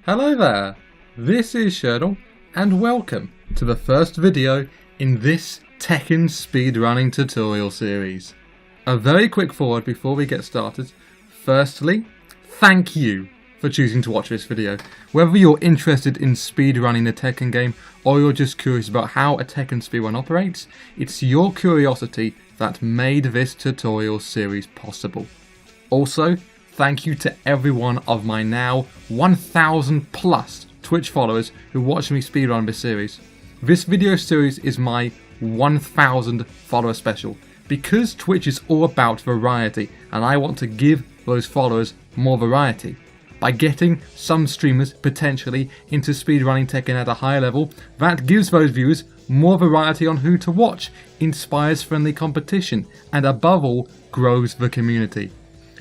Hello there, this is Shirdel, and welcome to the first video in this Tekken speedrunning tutorial series. A very quick forward before we get started. Firstly, thank you for choosing to watch this video. Whether you're interested in speedrunning the Tekken game or you're just curious about how a Tekken speedrun operates, it's your curiosity that made this tutorial series possible. Also, thank you to every one of my now 1,000 plus Twitch followers who watch me speedrun this series. This video series is my 1,000 follower special because Twitch is all about variety and I want to give those followers more variety. By getting some streamers potentially into speedrunning Tekken at a higher level, that gives those viewers more variety on who to watch, inspires friendly competition, and above all, grows the community.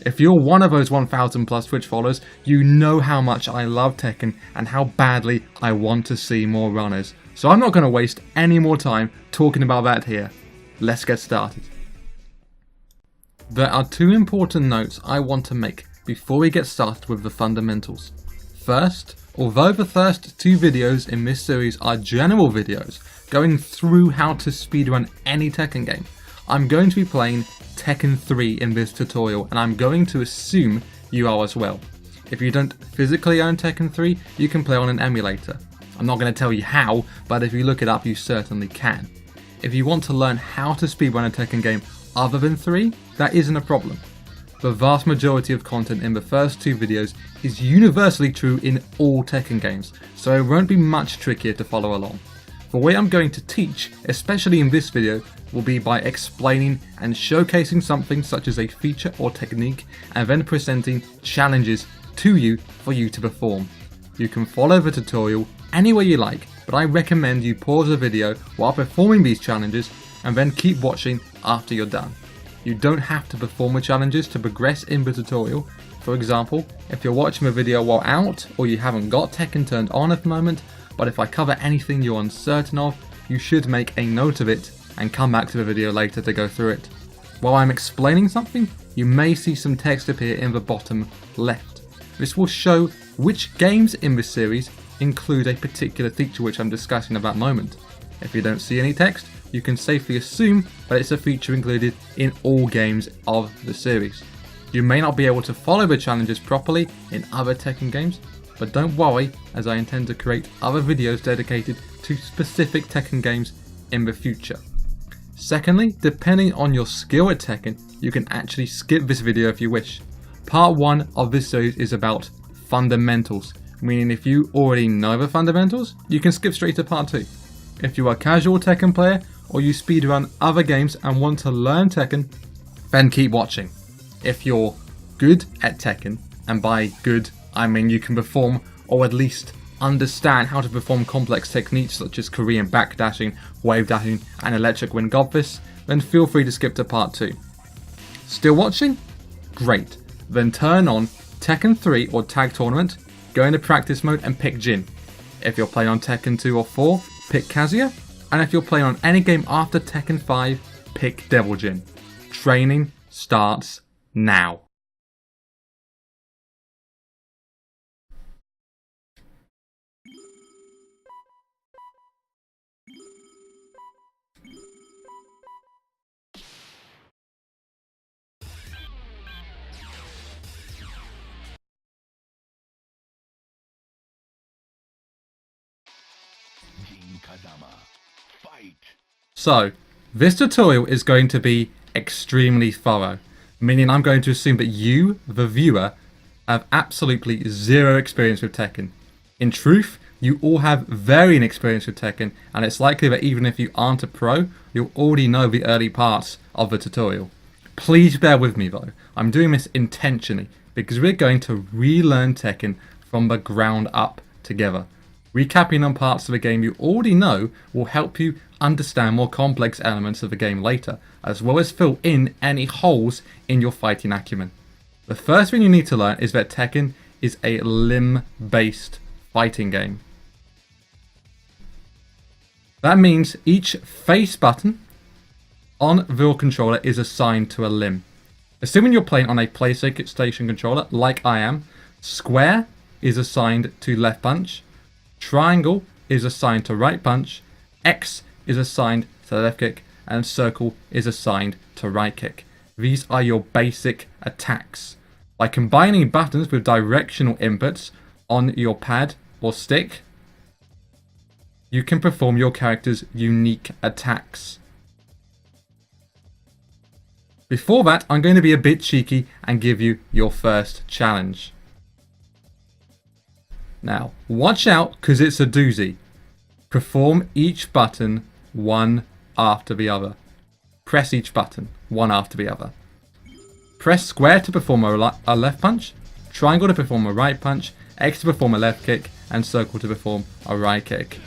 If you're one of those 1,000 plus Twitch followers, you know how much I love Tekken and how badly I want to see more runners. So I'm not going to waste any more time talking about that here. Let's get started. There are two important notes I want to make before we get started with the fundamentals. First, although the first two videos in this series are general videos going through how to speedrun any Tekken game, I'm going to be playing Tekken 3 in this tutorial and I'm going to assume you are as well. If you don't physically own Tekken 3, you can play on an emulator. I'm not going to tell you how, but if you look it up you certainly can. If you want to learn how to speedrun a Tekken game other than 3, that isn't a problem. The vast majority of content in the first two videos is universally true in all Tekken games, so it won't be much trickier to follow along. The way I'm going to teach, especially in this video, will be by explaining and showcasing something such as a feature or technique and then presenting challenges to you for you to perform. You can follow the tutorial any way you like, but I recommend you pause the video while performing these challenges and then keep watching after you're done. You don't have to perform the challenges to progress in the tutorial. For example, if you're watching the video while out or you haven't got Tekken turned on at the moment, but if I cover anything you're uncertain of, you should make a note of it and come back to the video later to go through it. While I'm explaining something, you may see some text appear in the bottom left. This will show which games in this series include a particular feature which I'm discussing at that moment. If you don't see any text, you can safely assume that it's a feature included in all games of the series. You may not be able to follow the challenges properly in other Tekken games, but don't worry, as I intend to create other videos dedicated to specific Tekken games in the future. Secondly, depending on your skill at Tekken, you can actually skip this video if you wish. Part 1 of this series is about fundamentals, meaning if you already know the fundamentals, you can skip straight to part 2. If you are a casual Tekken player, or you speedrun other games and want to learn Tekken, then keep watching. If you're good at Tekken, and by good I mean you can perform or at least understand how to perform complex techniques such as Korean backdashing, wave dashing and electric wind godfist, then feel free to skip to part 2. Still watching? Great. Then turn on Tekken 3 or Tag Tournament, go into practice mode and pick Jin. If you're playing on Tekken 2 or 4, pick Kazuya, and if you're playing on any game after Tekken 5, pick Devil Jin. Training starts now. So, this tutorial is going to be extremely thorough, meaning I'm going to assume that you, the viewer, have absolutely zero experience with Tekken. In truth, you all have varying experience with Tekken, and it's likely that even if you aren't a pro, you'll already know the early parts of the tutorial. Please bear with me though, I'm doing this intentionally, because we're going to relearn Tekken from the ground up together. Recapping on parts of the game you already know will help you understand more complex elements of the game later, as well as fill in any holes in your fighting acumen. The first thing you need to learn is that Tekken is a limb-based fighting game. That means each face button on the controller is assigned to a limb. Assuming you're playing on a PlayStation controller like I am, square is assigned to left punch, triangle is assigned to right punch, X is assigned to left kick, and circle is assigned to right kick. These are your basic attacks. By combining buttons with directional inputs on your pad or stick, you can perform your character's unique attacks. Before that, I'm going to be a bit cheeky and give you your first challenge. Now, watch out because it's a doozy. Perform each button one after the other. Press each button one after the other. Press square to perform a left punch, triangle to perform a right punch, X to perform a left kick, and circle to perform a right kick.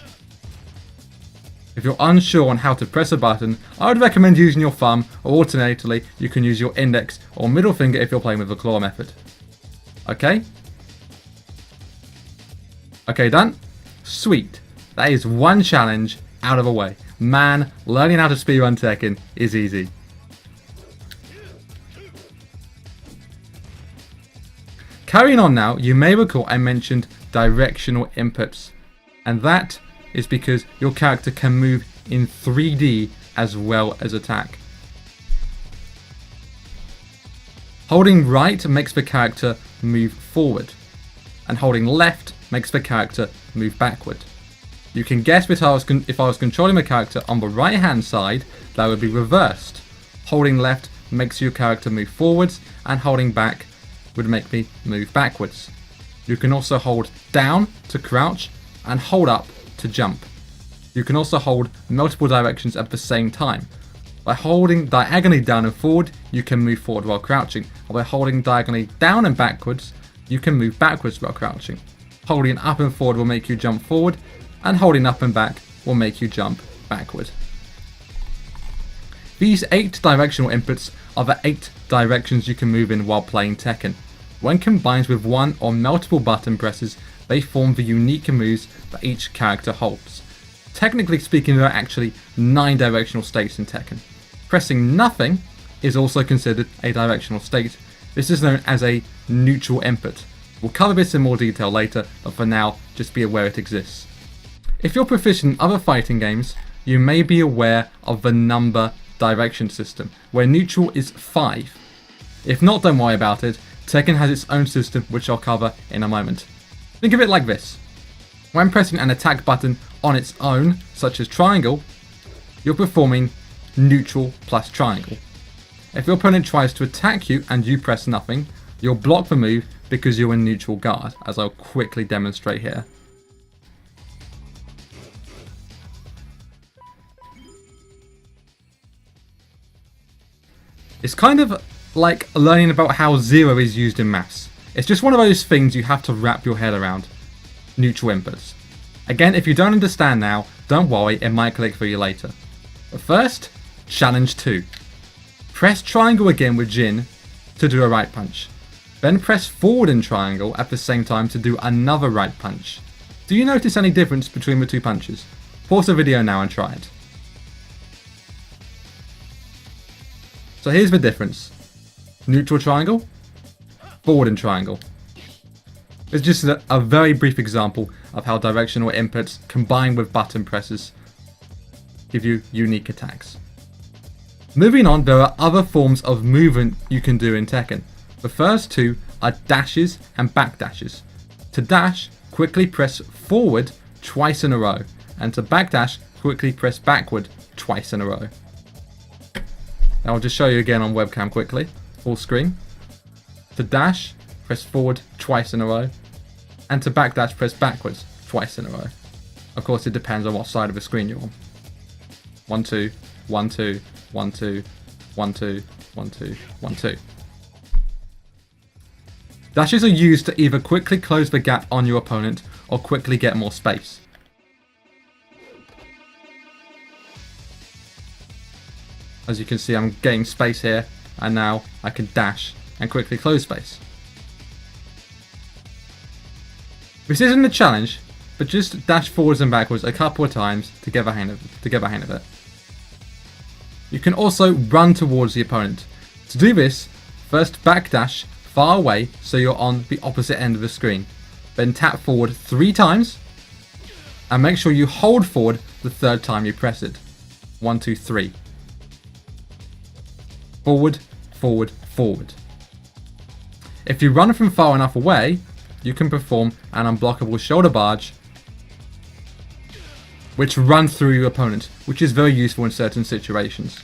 If you're unsure on how to press a button, I would recommend using your thumb, or alternatively, you can use your index or middle finger if you're playing with the claw method. Okay? Okay, done? Sweet. That is one challenge out of the way. Man, learning how to speedrun Tekken is easy. Carrying on now, you may recall I mentioned directional inputs, and that is because your character can move in 3D as well as attack. Holding right makes the character move forward, and holding left makes the character move backward. You can guess if I was controlling the character on the right hand side, that would be reversed. Holding left makes your character move forwards, and holding back would make me move backwards. You can also hold down to crouch and hold up to jump. You can also hold multiple directions at the same time. By holding diagonally down and forward, you can move forward while crouching. Or by holding diagonally down and backwards, you can move backwards while crouching. Holding up and forward will make you jump forward, and holding up and back will make you jump backward. These 8 directional inputs are the 8 directions you can move in while playing Tekken. When combined with one or multiple button presses, they form the unique moves that each character holds. Technically speaking, there are actually 9 directional states in Tekken. Pressing nothing is also considered a directional state. This is known as a neutral input. We'll cover this in more detail later, but for now, just be aware it exists. If you're proficient in other fighting games, you may be aware of the number direction system, where neutral is 5. If not, don't worry about it. Tekken has its own system, which I'll cover in a moment. Think of it like this. When pressing an attack button on its own, such as triangle, you're performing neutral plus triangle. If your opponent tries to attack you and you press nothing, you'll block the move because you're in neutral guard, as I'll quickly demonstrate here. It's kind of like learning about how 0 is used in maths. It's just one of those things you have to wrap your head around. Neutral inputs. Again, if you don't understand now, don't worry, it might click for you later. But first, challenge 2. Press triangle again with Jin to do a right punch. Then press forward in triangle at the same time to do another right punch. Do you notice any difference between the 2 punches? Pause the video now and try it. So here's the difference. Neutral triangle, forward in triangle. It's just a very brief example of how directional inputs combined with button presses give you unique attacks. Moving on, there are other forms of movement you can do in Tekken. The first 2 are dashes and back dashes. To dash, quickly press forward twice in a row, and to backdash, quickly press backward twice in a row. I'll just show you again on webcam quickly, full screen. To dash, press forward twice in a row, and to backdash, press backwards twice in a row. Of course, it depends on what side of the screen you're on. 1, 2, 1, 2, 1, 2, 1, 2, 1, 2, 1, 2. Dashes are used to either quickly close the gap on your opponent or quickly get more space. As you can see, I'm getting space here, and now I can dash and quickly close space. This isn't a challenge, but just dash forwards and backwards a couple of times to get the hang of it. You can also run towards the opponent. To do this, first backdash far away so you're on the opposite end of the screen. then tap forward 3 times, and make sure you hold forward the 3rd time you press it. 1, 2, 3. Forward, forward, forward. If you run from far enough away, you can perform an unblockable shoulder barge, which runs through your opponent, which is very useful in certain situations.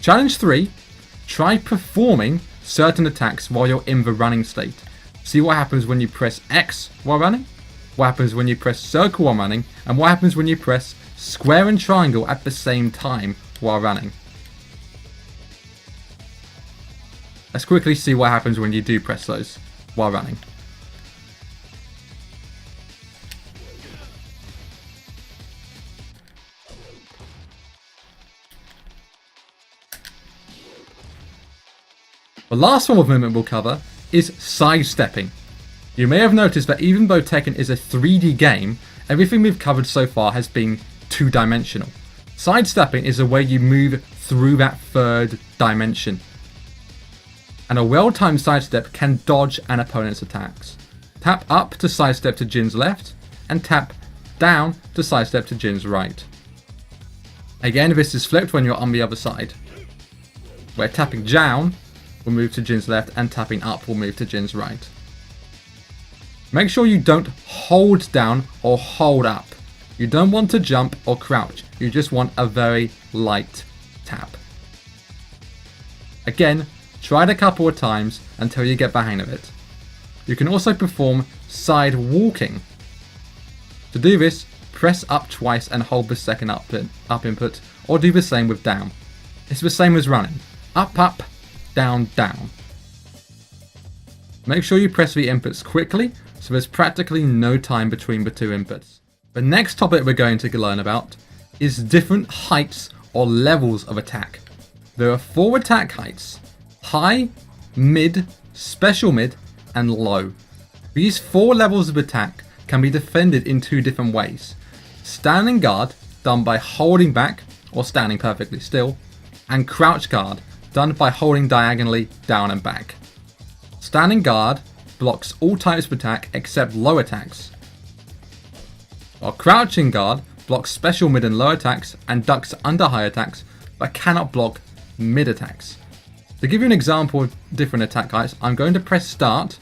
Challenge 3, try performing certain attacks while you're in the running state. See what happens when you press X while running, what happens when you press circle while running, and what happens when you press square and triangle at the same time while running. Let's quickly see what happens when you do press those while running. The last form of movement we'll cover is sidestepping. You may have noticed that even though Tekken is a 3D game, everything we've covered so far has been 2-dimensional. Sidestepping is the way you move through that 3rd dimension. And a well-timed sidestep can dodge an opponent's attacks. Tap up to sidestep to Jin's left, and tap down to sidestep to Jin's right. Again, this is flipped when you're on the other side, where tapping down will move to Jin's left and tapping up will move to Jin's right. Make sure you don't hold down or hold up. You don't want to jump or crouch. You just want a very light tap. Again, try it a couple of times until you get the hang of it. You can also perform side walking. To do this, press up twice and hold the 2nd up input, or do the same with down. It's the same as running. Up, up, down, down. Make sure you press the inputs quickly, so there's practically no time between the 2 inputs. The next topic we're going to learn about is different heights or levels of attack. There are 4 attack heights: high, mid, special mid, and low. These 4 levels of attack can be defended in 2 different ways. Standing guard, done by holding back or standing perfectly still, and crouch guard, done by holding diagonally down and back. Standing guard blocks all types of attack except low attacks, while crouching guard blocks special mid and low attacks and ducks under high attacks, but cannot block mid attacks. To give you an example of different attack heights, I'm going to press start,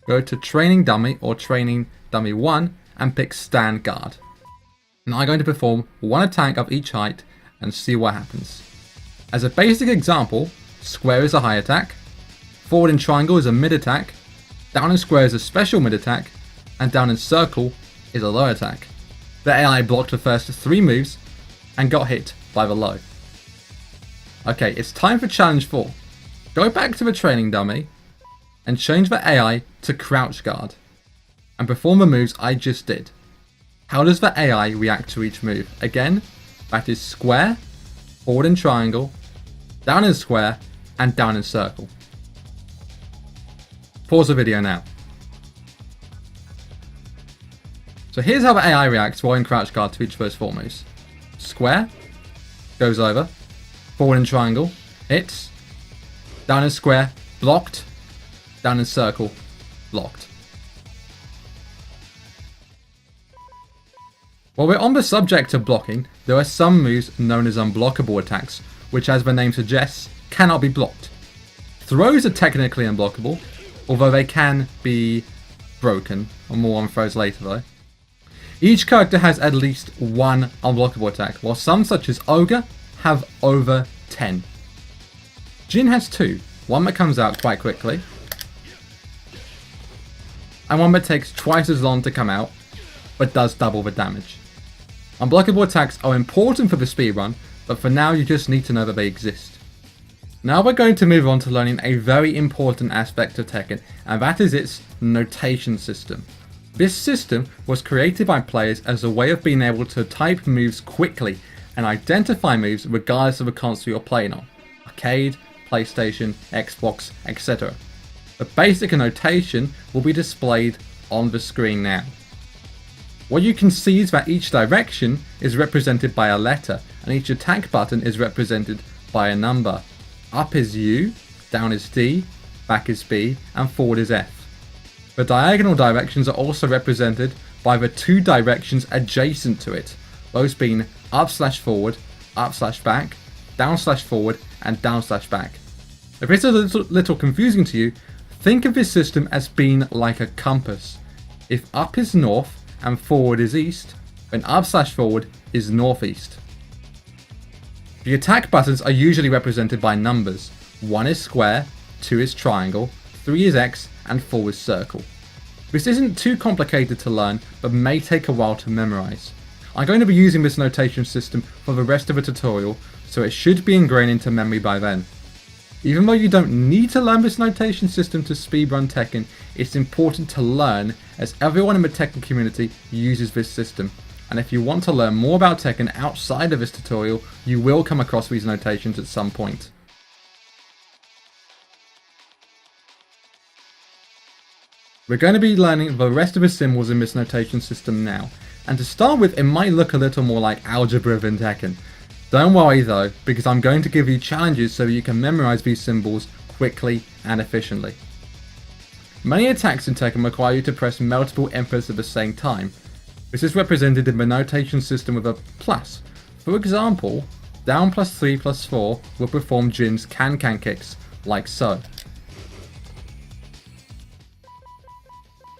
go to training dummy or training dummy 1 and pick stand guard. Now I'm going to perform 1 attack of each height and see what happens. As a basic example, square is a high attack, forward in triangle is a mid attack, down in square is a special mid attack, and down in circle is a low attack. The AI blocked the first 3 moves and got hit by the low. Okay, it's time for challenge 4. Go back to the training dummy and change the AI to crouch guard and perform the moves I just did. How does the AI react to each move? Again, that is square, forward in triangle, down in square, and down in circle. Pause the video now. So here's how the AI reacts while in crouch guard to each of those 4 moves. Square, goes over, forward in triangle, hits, down in square, blocked, down in circle, blocked. While we're on the subject of blocking, there are some moves known as unblockable attacks, which as the name suggests, cannot be blocked. Throws are technically unblockable, although they can be broken, or more on throws later though. Each character has at least 1 unblockable attack, while some such as Ogre have over 10. Jin has 2, one that comes out quite quickly, and one that takes twice as long to come out, but does double the damage. Unblockable attacks are important for the speedrun, but for now you just need to know that they exist. Now we're going to move on to learning a very important aspect of Tekken, and that is its notation system. This system was created by players as a way of being able to type moves quickly and identify moves regardless of the console you're playing on. Arcade, PlayStation, Xbox, etc. The basic notation will be displayed on the screen now. What you can see is that each direction is represented by a letter and each attack button is represented by a number. Up is U, down is D, back is B, and forward is F. The diagonal directions are also represented by the two directions adjacent to it, those being up/forward, up/back, down/forward, and down/back. If it's a little confusing to you, think of this system as being like a compass. If up is north and forward is east, then up/forward is northeast. The attack buttons are usually represented by numbers. 1 is square, 2 is triangle, 3 is X, and 4 is circle. This isn't too complicated to learn, but may take a while to memorize. I'm going to be using this notation system for the rest of the tutorial, so it should be ingrained into memory by then. Even though you don't need to learn this notation system to speedrun Tekken, it's important to learn as everyone in the Tekken community uses this system. And if you want to learn more about Tekken outside of this tutorial, you will come across these notations at some point. We're going to be learning the rest of the symbols in this notation system now. And to start with, it might look a little more like algebra than Tekken. Don't worry though, because I'm going to give you challenges so you can memorize these symbols quickly and efficiently. Many attacks in Tekken require you to press multiple inputs at the same time. This is represented in the notation system with a plus. For example, down +3 +4 will perform Jin's can kicks, like so.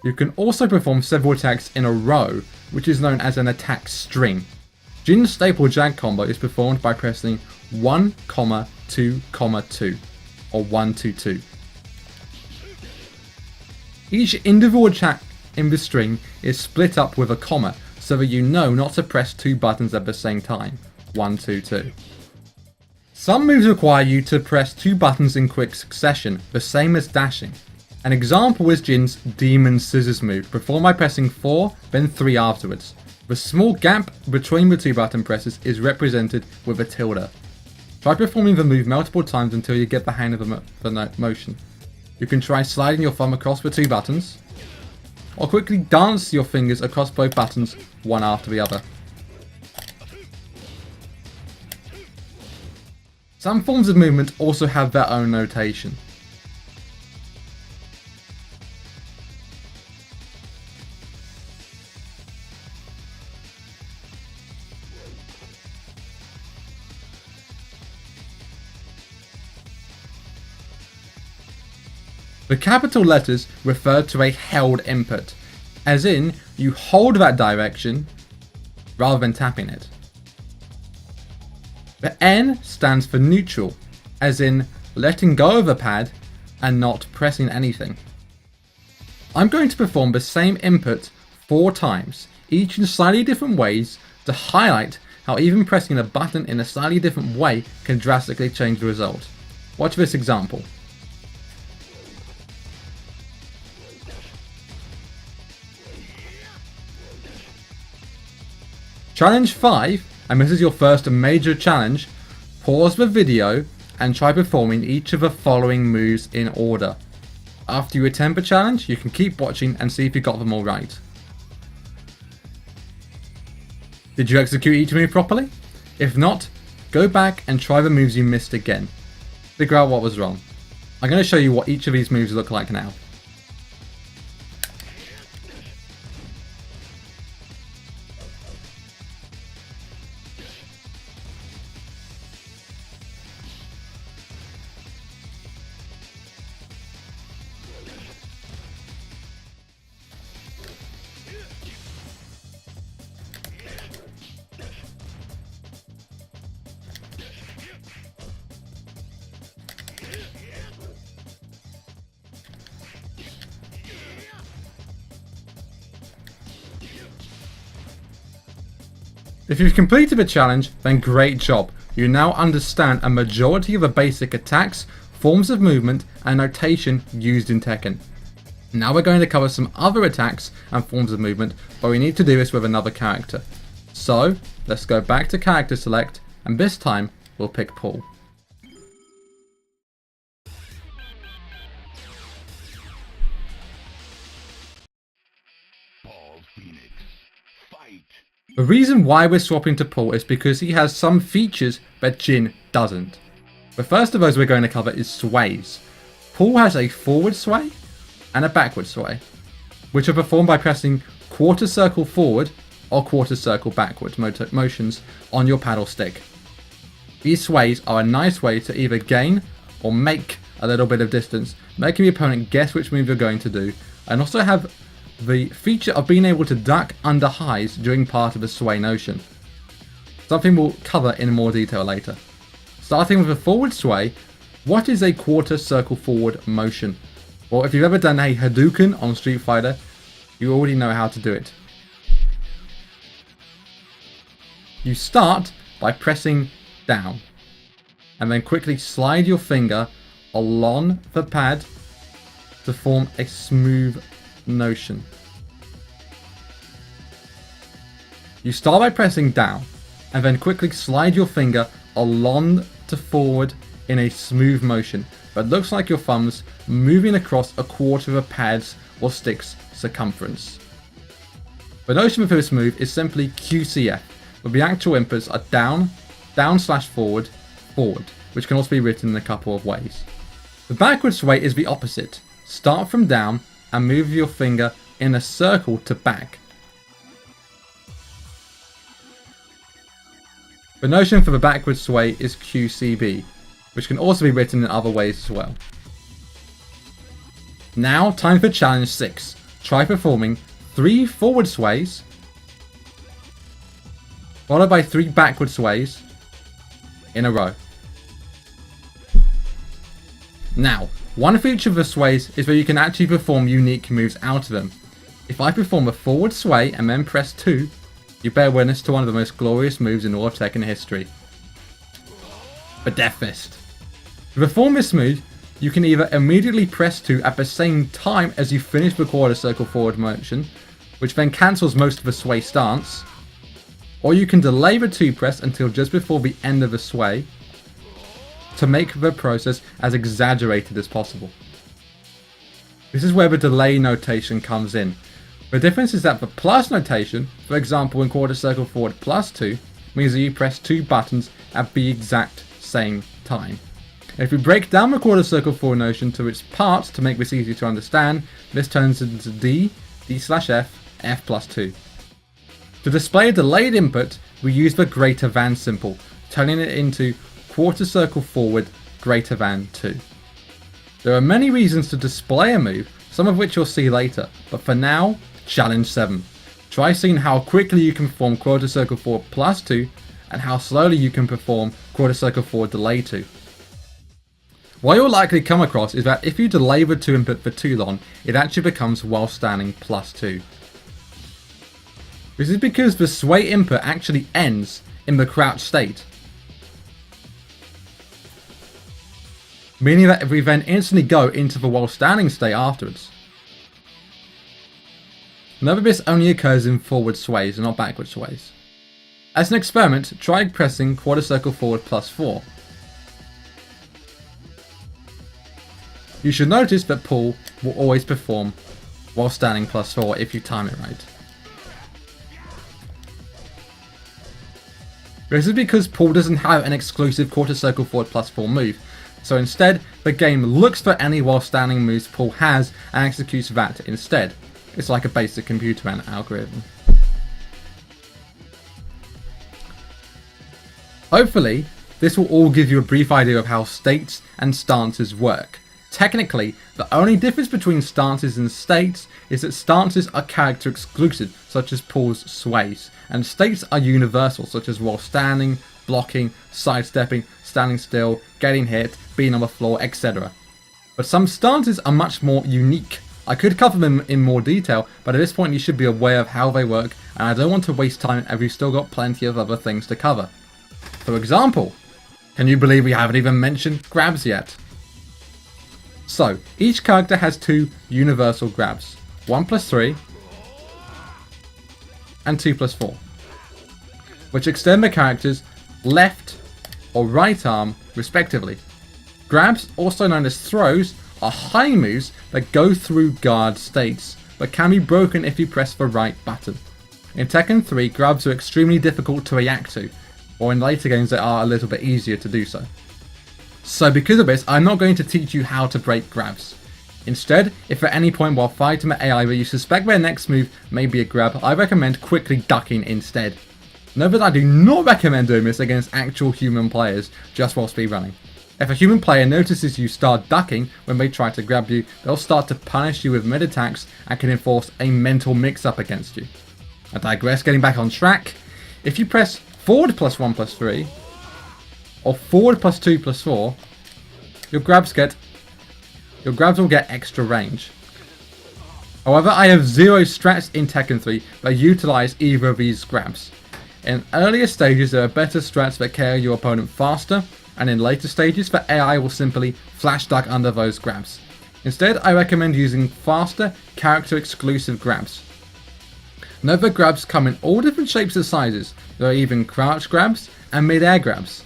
You can also perform several attacks in a row, which is known as an attack string. Jin's staple jag combo is performed by pressing 1, 2, 2, or 1, 2, 2. Each individual attack in the string is split up with a comma, so that you know not to press two buttons at the same time. 1, 2, 2. Some moves require you to press two buttons in quick succession, the same as dashing. An example is Jin's Demon Scissors move, performed by pressing 4, then 3 afterwards. The small gap between the two button presses is represented with a tilde. Try performing the move multiple times until you get the hang of the motion. You can try sliding your thumb across the two buttons, or quickly dance your fingers across both buttons, one after the other. Some forms of movement also have their own notation. The capital letters refer to a held input, as in you hold that direction rather than tapping it. The N stands for neutral, as in letting go of the pad and not pressing anything. I'm going to perform the same input 4 times, each in slightly different ways, to highlight how even pressing a button in a slightly different way can drastically change the result. Watch this example. Challenge 5, and this is your first major challenge. Pause the video and try performing each of the following moves in order. After you attempt the challenge, you can keep watching and see if you got them all right. Did you execute each move properly? If not, go back and try the moves you missed again. Figure out what was wrong. I'm going to show you what each of these moves look like now. If you've completed the challenge, then great job. You now understand a majority of the basic attacks, forms of movement, and notation used in Tekken. Now we're going to cover some other attacks and forms of movement, but we need to do this with another character. So, let's go back to character select, and this time we'll pick Paul. The reason why we're swapping to Paul is because he has some features that Jin doesn't. The first of those we're going to cover is sways. Paul has a forward sway and a backward sway. which are performed by pressing quarter circle forward or quarter circle backward motions on your paddle stick. These sways are a nice way to either gain or make a little bit of distance, making the opponent guess which move you're going to do, and also have the feature of being able to duck under highs during part of a sway notion. Something we'll cover in more detail later. Starting with a forward sway, what is a quarter circle forward motion? Well, if you've ever done a Hadouken on Street Fighter, you already know how to do it. You start by pressing down, and then quickly slide your finger along the pad to form a smooth notion. You start by pressing down, and then quickly slide your finger along to forward in a smooth motion, but looks like your thumb's moving across a quarter of a pad's or stick's circumference. The notion for this move is simply QCF, but the actual inputs are down, down/forward, forward, which can also be written in a couple of ways. The backward sway is the opposite. Start from down and move your finger in a circle to back. The notion for the backward sway is QCB, which can also be written in other ways as well. Now, time for challenge 6. Try performing 3 forward sways, followed by 3 backward sways in a row. Now, one feature of the sways is that you can actually perform unique moves out of them. If I perform a forward sway and then press 2, you bear witness to one of the most glorious moves in all of Tekken history. The Death Fist. To perform this move, you can either immediately press 2 at the same time as you finish the quarter circle forward motion, which then cancels most of the sway stance, or you can delay the 2 press until just before the end of the sway to make the process as exaggerated as possible. This is where the delay notation comes in. The difference is that the plus notation, for example in quarter circle forward +2, means that you press 2 buttons at the exact same time. If we break down the quarter circle forward notion to its parts to make this easy to understand, this turns into D, D/F, F+2. To display a delayed input, we use the greater than symbol, turning it into quarter circle forward greater than 2. There are many reasons to display a move, some of which you'll see later, but for now, challenge 7. Try seeing how quickly you can perform quarter circle forward +2 and how slowly you can perform quarter circle forward delay 2. What you'll likely come across is that if you delay the 2 input for too long, it actually becomes while standing +2. This is because the sway input actually ends in the crouch state, meaning that we then instantly go into the while standing state afterwards. Note that this only occurs in forward sways and not backward sways. As an experiment, try pressing quarter circle forward +4. You should notice that pull will always perform while standing +4 if you time it right. This is because pull doesn't have an exclusive quarter circle forward +4 move, so instead the game looks for any while standing moves pull has and executes that instead. It's like a basic computer algorithm. Hopefully, this will all give you a brief idea of how states and stances work. Technically, the only difference between stances and states is that stances are character exclusive, such as pulls, sways, and states are universal, such as while standing, blocking, sidestepping, standing still, getting hit, being on the floor, etc. But some stances are much more unique. I could cover them in more detail, but at this point you should be aware of how they work, and I don't want to waste time as we've still got plenty of other things to cover. For example, can you believe we haven't even mentioned grabs yet? So, each character has 2 universal grabs, 1+3 and 2+4, which extend the character's left or right arm respectively. Grabs, also known as throws, are high moves that go through guard states, but can be broken if you press the right button. In Tekken 3, grabs are extremely difficult to react to, or in later games they are a little bit easier to do so. So because of this, I'm not going to teach you how to break grabs. Instead, if at any point while fighting the AI that you suspect their next move may be a grab, I recommend quickly ducking instead. Note that I do not recommend doing this against actual human players just while speedrunning. If a human player notices you start ducking when they try to grab you, they'll start to punish you with mid attacks and can enforce a mental mix-up against you. I digress, getting back on track. If you press forward +1 +3, or forward +2 +4, your grabs will get extra range. However, I have zero strats in Tekken 3 that utilize either of these grabs. In earlier stages there are better strats that carry your opponent faster, and in later stages the AI will simply flash duck under those grabs. Instead, I recommend using faster, character exclusive grabs. Note that grabs come in all different shapes and sizes. There are even crouch grabs and mid-air grabs.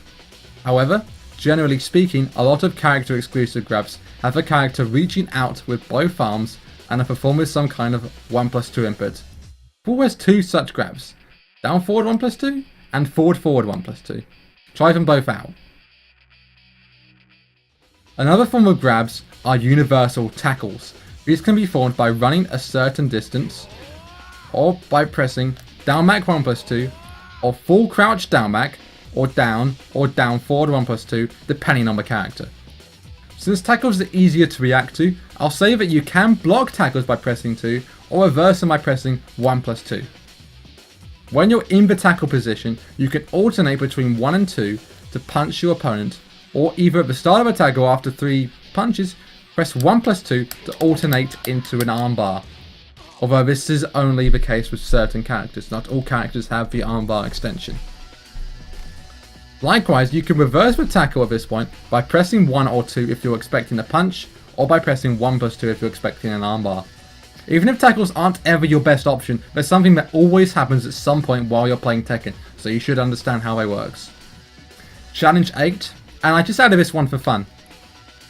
However, generally speaking, a lot of character exclusive grabs have a character reaching out with both arms and are performed with some kind of 1+2 input. Paul has two such grabs, down forward 1+2 and forward 1+2. Try them both out. Another form of grabs are universal tackles. These can be formed by running a certain distance, or by pressing down back 1+2, or full crouch down back, or down forward 1+2, depending on the character. Since tackles are easier to react to, I'll say that you can block tackles by pressing 2, or reverse them by pressing 1+2. When you're in the tackle position, you can alternate between 1 and 2 to punch your opponent, or either at the start of a tackle or after 3 punches, press 1+2 to alternate into an armbar. Although this is only the case with certain characters, not all characters have the armbar extension. Likewise, you can reverse the tackle at this point by pressing 1 or 2 if you're expecting a punch, or by pressing 1+2 if you're expecting an armbar. Even if tackles aren't ever your best option, there's something that always happens at some point while you're playing Tekken, so you should understand how it works. Challenge 8, and I just added this one for fun.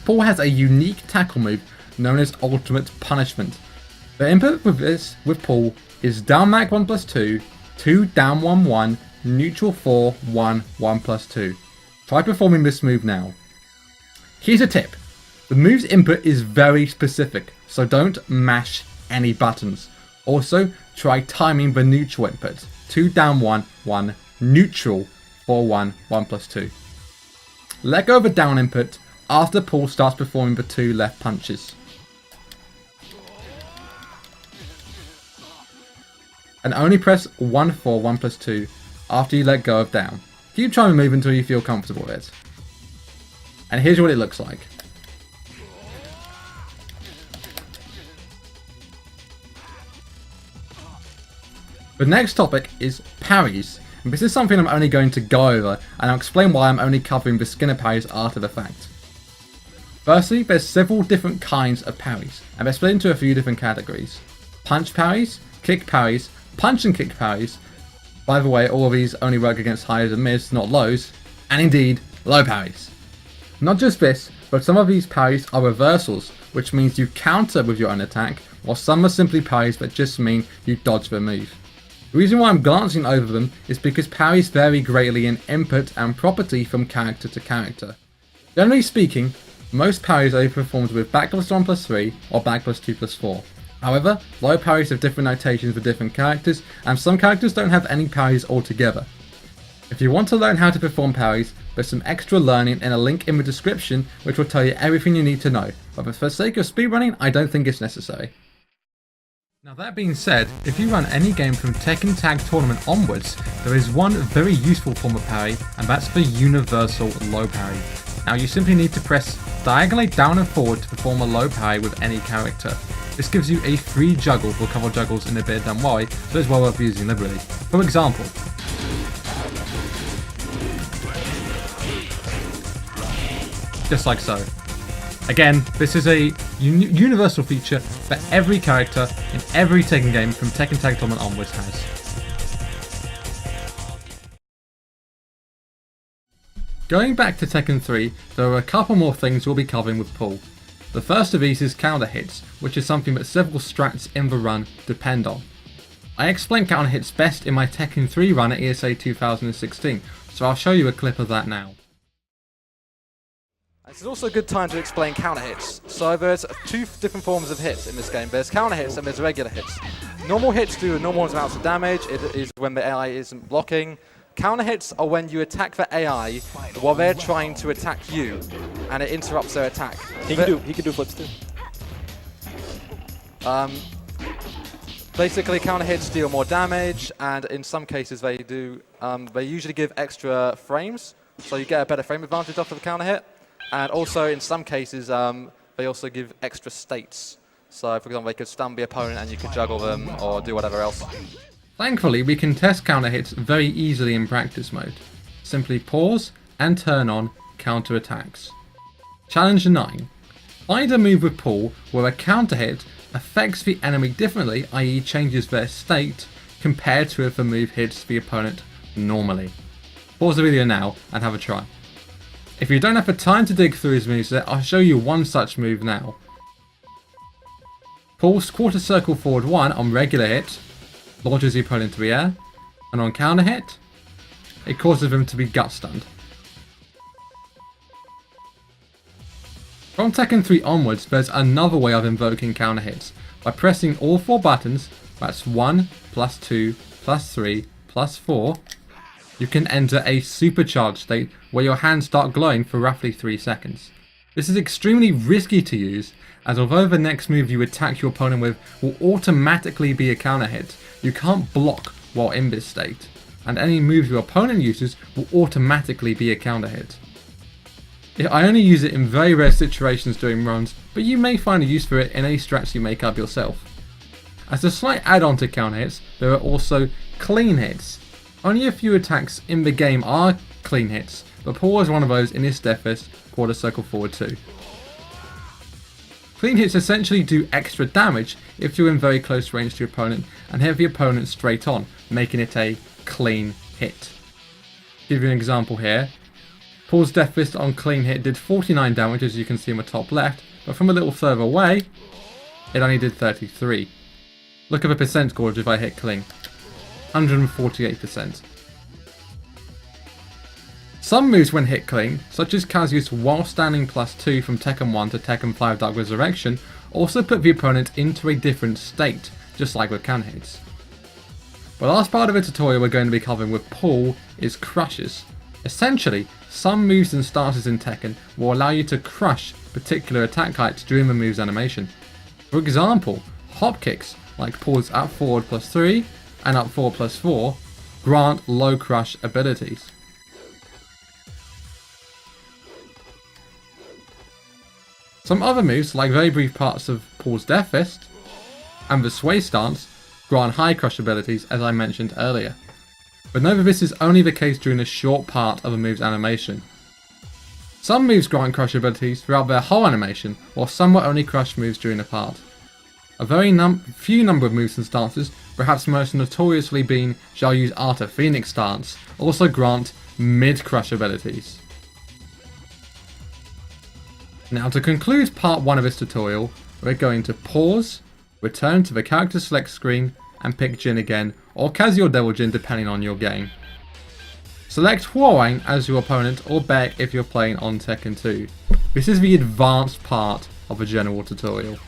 Paul has a unique tackle move known as Ultimate Punishment. The input with Paul is down back 1+2, 2 down 1-1, neutral 4, 1, 1+2. Try performing this move now. Here's a tip. The move's input is very specific, so don't mash any buttons. Also, try timing the neutral input. 2 down 1, 1, neutral 4, 1, 1+2. Let go of the down input after Paul starts performing the 2 left punches. And only press 1, 4, 1+2 after you let go of down. Keep trying to move until you feel comfortable with it. And here's what it looks like. The next topic is parries, and this is something I'm only going to go over, and I'll explain why I'm only covering the skinner parries after the fact. Firstly, there's several different kinds of parries, and they're split into a few different categories. Punch parries, kick parries, punch and kick parries. By the way, all of these only work against highs and mids, not lows, and indeed, low parries. Not just this, but some of these parries are reversals, which means you counter with your own attack, while some are simply parries that just mean you dodge the move. The reason why I'm glancing over them is because parries vary greatly in input and property from character to character. Generally speaking, most parries are performed with back +1+3 or back +2+4. However, low parries have different notations for different characters, and some characters don't have any parries altogether. If you want to learn how to perform parries, there's some extra learning in a link in the description which will tell you everything you need to know, but for the sake of speedrunning, I don't think it's necessary. Now that being said, if you run any game from Tekken Tag Tournament onwards, there is one very useful form of parry, and that's the universal low parry. Now you simply need to press diagonally down and forward to perform a low parry with any character. This gives you a free juggle for a couple of juggles in a bit, don't worry, so it's well worth using liberally. For example, just like so. Again, this is a universal feature that every character in every Tekken game from Tekken Tag Tournament onwards has. Going back to Tekken 3, there are a couple more things we'll be covering with Paul. The first of these is counter hits, which is something that several strats in the run depend on. I explain counter hits best in my Tekken 3 run at ESA 2016, so I'll show you a clip of that now. This is also a good time to explain counter hits. So there's two different forms of hits in this game. There's counter hits and there's regular hits. Normal hits do normal amounts of damage. It is when the AI isn't blocking. Counter hits are when you attack the AI while they're trying to attack you, and it interrupts their attack. He can do flips too. Basically, counter hits deal more damage, and in some cases they do. They usually give extra frames, so you get a better frame advantage off of the counter hit. And also, in some cases, they also give extra states. So, for example, they could stun the opponent and you could juggle them or do whatever else. Thankfully, we can test counter hits very easily in practice mode. Simply pause and turn on counter attacks. Challenge 9. Find a move with pull where a counter hit affects the enemy differently, i.e. changes their state, compared to if the move hits the opponent normally. Pause the video now and have a try. If you don't have the time to dig through his moveset, I'll show you one such move now. Pulse quarter circle forward 1 on regular hit, launches the opponent into the air, and on counter hit, it causes them to be gut stunned. From Tekken 3 onwards, there's another way of invoking counter hits. By pressing all 4 buttons, that's 1, plus 2, plus 3, plus 4, you can enter a supercharged state where your hands start glowing for roughly 3 seconds. This is extremely risky to use, as although the next move you attack your opponent with will automatically be a counter hit, you can't block while in this state, and any move your opponent uses will automatically be a counter hit. I only use it in very rare situations during runs, but you may find a use for it in any strats you make up yourself. As a slight add-on to counter hits, there are also clean hits. Only a few attacks in the game are clean hits, but Paul is one of those in his Death Fist quarter circle forward 2. Clean hits essentially do extra damage if you're in very close range to your opponent and hit the opponent straight on, making it a clean hit. To give you an example here, Paul's Death Fist on clean hit did 49 damage, as you can see in the top left, but from a little further away, it only did 33. Look at the percent score if I hit clean. 148%. Some moves when hit clean, such as Kazuya's while standing +2 from Tekken 1 to Tekken 5 Dark Resurrection, also put the opponent into a different state, just like with counter hits. The last part of the tutorial we're going to be covering with pull is crushes. Essentially, some moves and starters in Tekken will allow you to crush particular attack heights during the move's animation. For example, hop kicks, like Paul's up forward +3 and up forward +4, grant low crush abilities. Some other moves, like very brief parts of Paul's Death Fist and the Sway Stance, grant high crush abilities, as I mentioned earlier. But note that this is only the case during a short part of a move's animation. Some moves grant crush abilities throughout their whole animation, while some will only crush moves during a part. A very few number of moves and stances, perhaps most notoriously being Shall Use Arta Phoenix Stance, also grant mid-crush abilities. Now to conclude part 1 of this tutorial, we're going to pause, return to the character select screen, and pick Jin again, or Kazuya or Devil Jin depending on your game. Select Hwoarang as your opponent, or Baek if you're playing on Tekken 2. This is the advanced part of a general tutorial.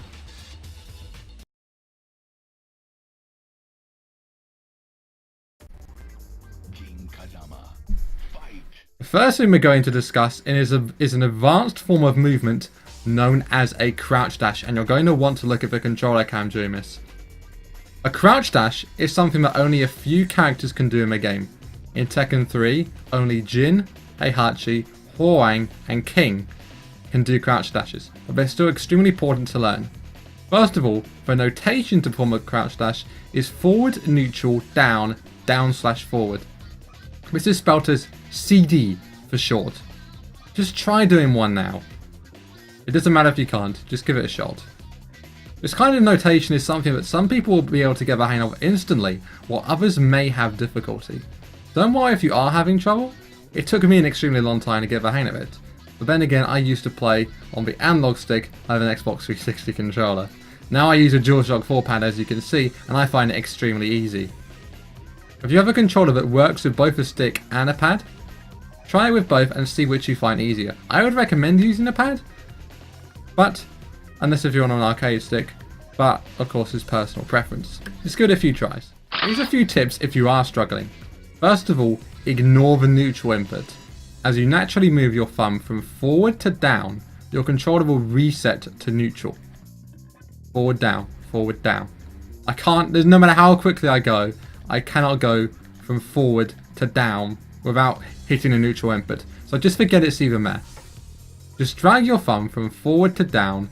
The first thing we're going to discuss is an advanced form of movement known as a crouch dash, and you're going to want to look at the controller cam during this. A crouch dash is something that only a few characters can do in the game. In Tekken 3, only Jin, Heihachi, Hwoarang, and King can do crouch dashes, but they're still extremely important to learn. First of all, the notation to perform a crouch dash is forward, neutral, down, down/forward. This is spelled as CD for short. Just try doing one now. It doesn't matter if you can't, just give it a shot. This kind of notation is something that some people will be able to get the hang of instantly, while others may have difficulty. Don't worry if you are having trouble. It took me an extremely long time to get the hang of it. But then again, I used to play on the analog stick of an Xbox 360 controller. Now I use a DualShock 4 pad, as you can see, and I find it extremely easy. If you have a controller that works with both a stick and a pad, Try it with both and see which you find easier. I would recommend using a pad, but unless if you're on an arcade stick, but of course it's personal preference. Just give it a few tries. Here's a few tips if you are struggling. First of all, ignore the neutral input. As you naturally move your thumb from forward to down, your controller will reset to neutral. Forward, down, forward, down. No matter how quickly I go, I cannot go from forward to down without hitting a neutral input. So just forget it's even there. Just drag your thumb from forward to down,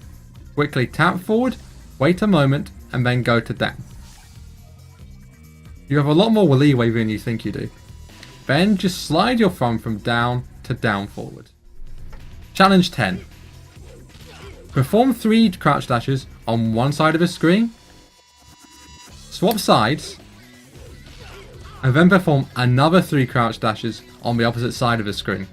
quickly tap forward, wait a moment, and then go to down. You have a lot more leeway than you think you do. Then just slide your thumb from down to down forward. Challenge 10. Perform 3 crouch dashes on one side of the screen, swap sides, and then perform another 3 crouch dashes on the opposite side of the screen.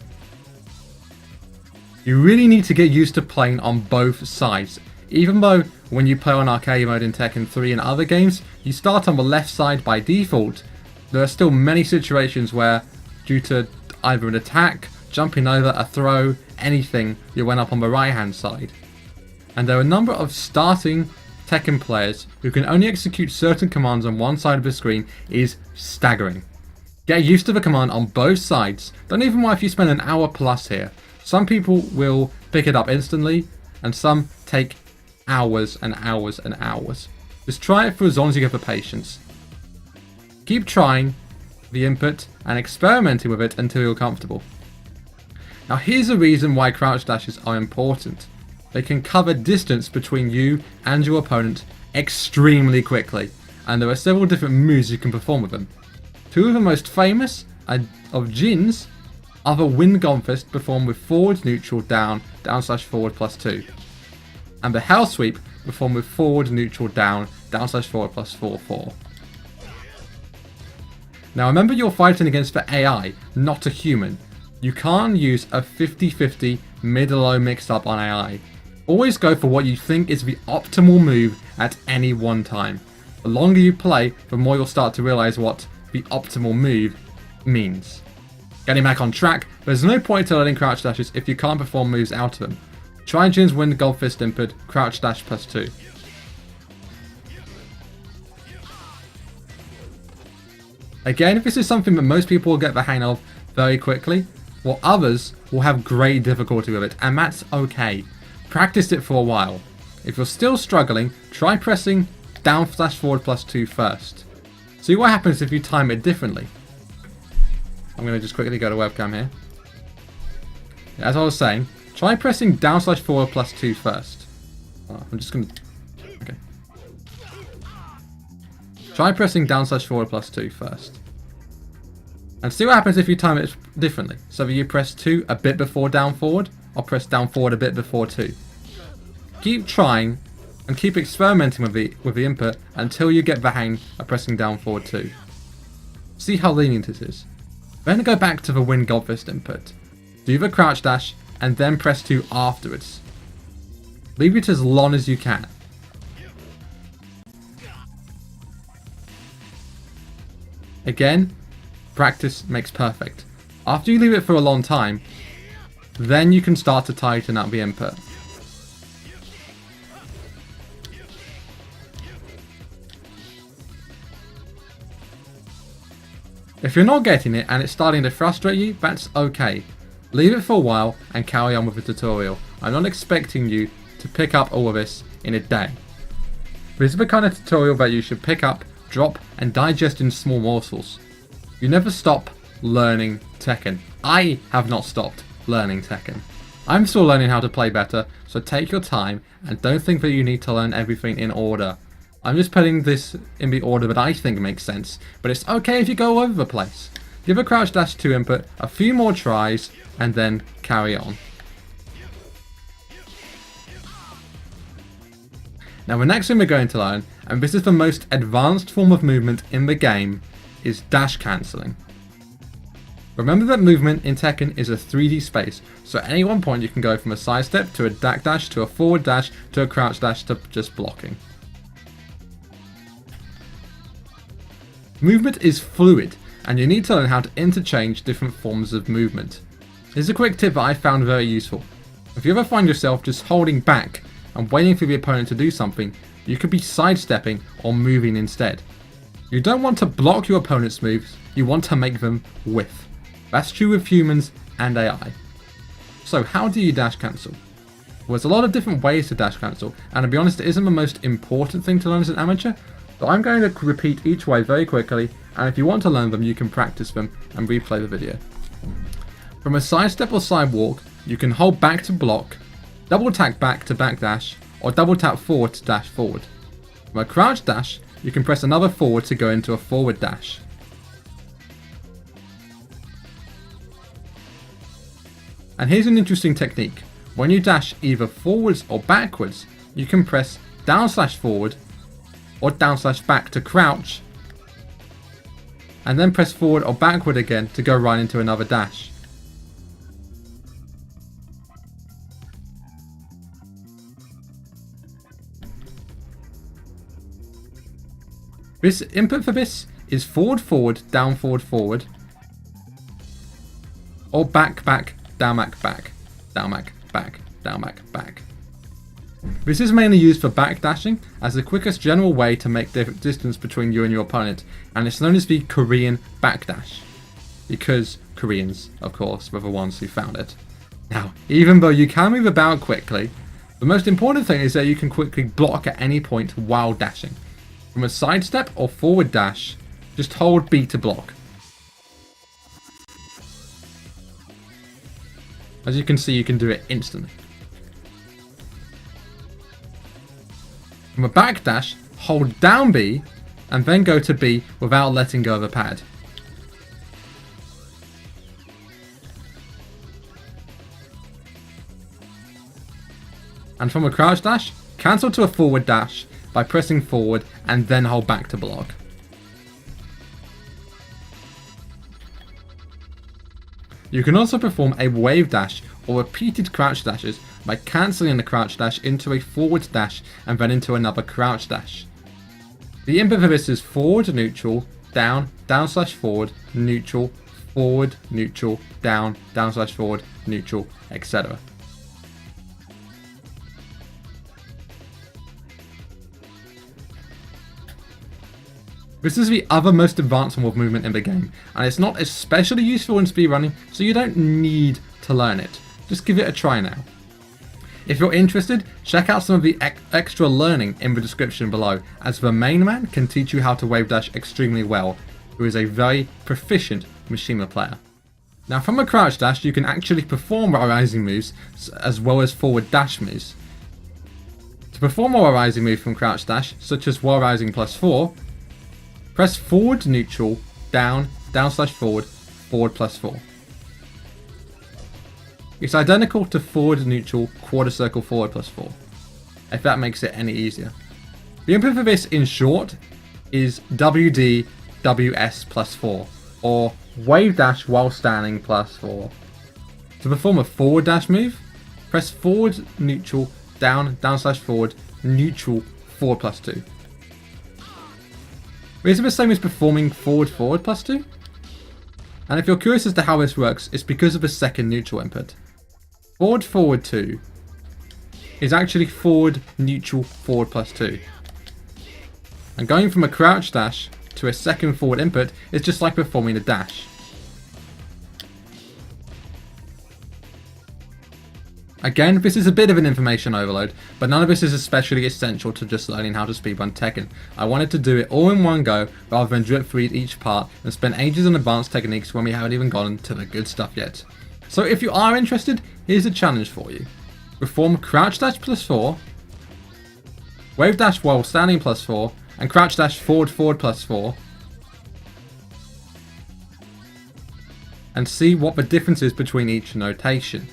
You really need to get used to playing on both sides. Even though when you play on arcade mode in Tekken 3 and other games, you start on the left side by default, there are still many situations where, due to either an attack, jumping over, a throw, anything, you went up on the right hand side. And there are a number of starting Tekken players who can only execute certain commands on one side of the screen is staggering. Get used to the command on both sides. Don't even worry if you spend an hour plus here. Some people will pick it up instantly, and some take hours and hours and hours. Just try it for as long as you have the patience. Keep trying the input and experimenting with it until you're comfortable. Now here's a reason why crouch dashes are important. They can cover distance between you and your opponent extremely quickly, and there are several different moves you can perform with them. Two of the most famous of Jin's are the Wind Gun Fist performed with forward, neutral, down, /forward +2. And the Hell Sweep performed with forward, neutral, down, /forward +4/4. Now remember, you're fighting against the AI, not a human. You can't use a 50-50 mid-low mix-up on AI. Always go for what you think is the optimal move at any one time. The longer you play, the more you'll start to realize what the optimal move means. Getting back on track, there's no point to learning crouch dashes if you can't perform moves out of them. Try Jin's Wind Gun Fist input, crouch dash +2. Again, this is something that most people will get the hang of very quickly, while others will have great difficulty with it, and that's okay. Practice it for a while. If you're still struggling, try pressing /forward +2 first. See what happens if you time it differently. I'm going to just quickly go to webcam here. As I was saying, try pressing /forward +2 first. I'm just going to... Okay. Try pressing /forward +2 first. And see what happens if you time it differently. So that you press 2 a bit before down forward, or press down forward a bit before 2. Keep trying and keep experimenting with the input until you get the hang of pressing down forward 2. See how lenient it is. Then go back to the Wind Gun Fist input. Do the crouch dash and then press 2 afterwards. Leave it as long as you can. Again, practice makes perfect. After you leave it for a long time, then you can start to tighten up the input. If you're not getting it and it's starting to frustrate you, that's okay. Leave it for a while and carry on with the tutorial. I'm not expecting you to pick up all of this in a day. This is the kind of tutorial that you should pick up, drop, and digest in small morsels. You never stop learning Tekken. I have not stopped learning Tekken. I'm still learning how to play better, so take your time and don't think that you need to learn everything in order. I'm just putting this in the order that I think makes sense, but it's okay if you go all over the place. Give a crouch dash 2 input a few more tries and then carry on. Now the next thing we're going to learn, and this is the most advanced form of movement in the game, is dash cancelling. Remember that movement in Tekken is a 3D space, so at any one point you can go from a side step to a back dash to a forward dash to a crouch dash to just blocking. Movement is fluid, and you need to learn how to interchange different forms of movement. Here's a quick tip that I found very useful. If you ever find yourself just holding back and waiting for the opponent to do something, you could be sidestepping or moving instead. You don't want to block your opponent's moves, you want to make them whiff. That's true with humans and AI. So how do you dash cancel? Well, there's a lot of different ways to dash cancel, and to be honest, it isn't the most important thing to learn as an amateur, so I'm going to repeat each way very quickly, and if you want to learn them, you can practice them and replay the video. From a sidestep or sidewalk, you can hold back to block, double tap back to backdash, or double tap forward to dash forward. From a crouch dash, you can press another forward to go into a forward dash. And here's an interesting technique. When you dash either forwards or backwards, you can press down/forward or down/back to crouch, and then press forward or backward again to go right into another dash. This input for this is forward forward, down forward forward, or back back, down back back, down back back, down back back. This is mainly used for backdashing as the quickest general way to make the distance between you and your opponent, and it's known as the Korean backdash, because Koreans, of course, were the ones who found it. Now, even though you can move about quickly, the most important thing is that you can quickly block at any point while dashing. From a sidestep or forward dash, just hold B to block. As you can see, you can do it instantly. From a back dash, hold down B and then go to B without letting go of the pad. And from a crouch dash, cancel to a forward dash by pressing forward and then hold back to block. You can also perform a wave dash or repeated crouch dashes by cancelling the crouch dash into a forward dash and then into another crouch dash. The input for this is forward, neutral, down, down/forward, neutral, forward, neutral, down, down/forward, neutral, etc. This is the other most advanced form of movement in the game, and it's not especially useful in speedrunning, so you don't need to learn it. Just give it a try now. If you're interested, check out some of the extra learning in the description below, as the main man can teach you how to wave dash extremely well, who is a very proficient Machinima player. Now from a crouch dash, you can actually perform rising moves as well as forward dash moves. To perform a rising move from crouch dash, such as wall rising +4, press forward neutral, down, down/forward, forward +4. It's identical to forward neutral, quarter circle forward +4, if that makes it any easier. The input for this in short is WD WS +4, or wave dash while standing +4. To perform a forward dash move, press forward neutral, down, down/forward, neutral, forward +2. Is it the same as performing forward forward +2? And if you're curious as to how this works, it's because of the second neutral input. Forward forward 2 is actually forward neutral forward +2. And going from a crouch dash to a second forward input is just like performing a dash. Again, this is a bit of an information overload, but none of this is especially essential to just learning how to speedrun Tekken. I wanted to do it all in one go, rather than drip through each part and spend ages on advanced techniques when we haven't even gotten to the good stuff yet. So if you are interested, here's a challenge for you. Perform crouch dash +4, wave dash while standing +4, and crouch dash forward forward +4, and see what the difference is between each notation.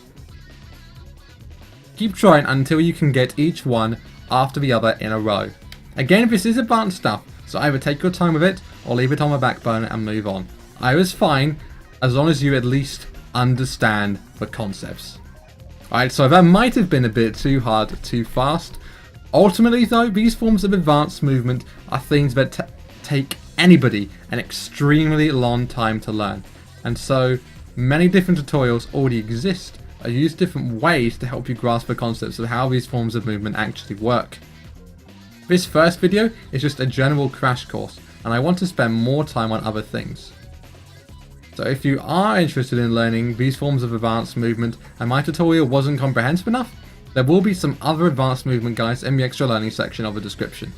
Keep trying until you can get each one after the other in a row. Again, this is advanced stuff, so either take your time with it or leave it on the back burner and move on. Either's fine, as long as you at least understand the concepts. Alright, so that might have been a bit too hard, too fast. Ultimately though, these forms of advanced movement are things that take anybody an extremely long time to learn. And so, Many different tutorials already exist or use different ways to help you grasp the concepts of how these forms of movement actually work. This first video is just a general crash course, and I want to spend more time on other things. So if you are interested in learning these forms of advanced movement and my tutorial wasn't comprehensive enough, there will be some other advanced movement guides in the extra learning section of the description.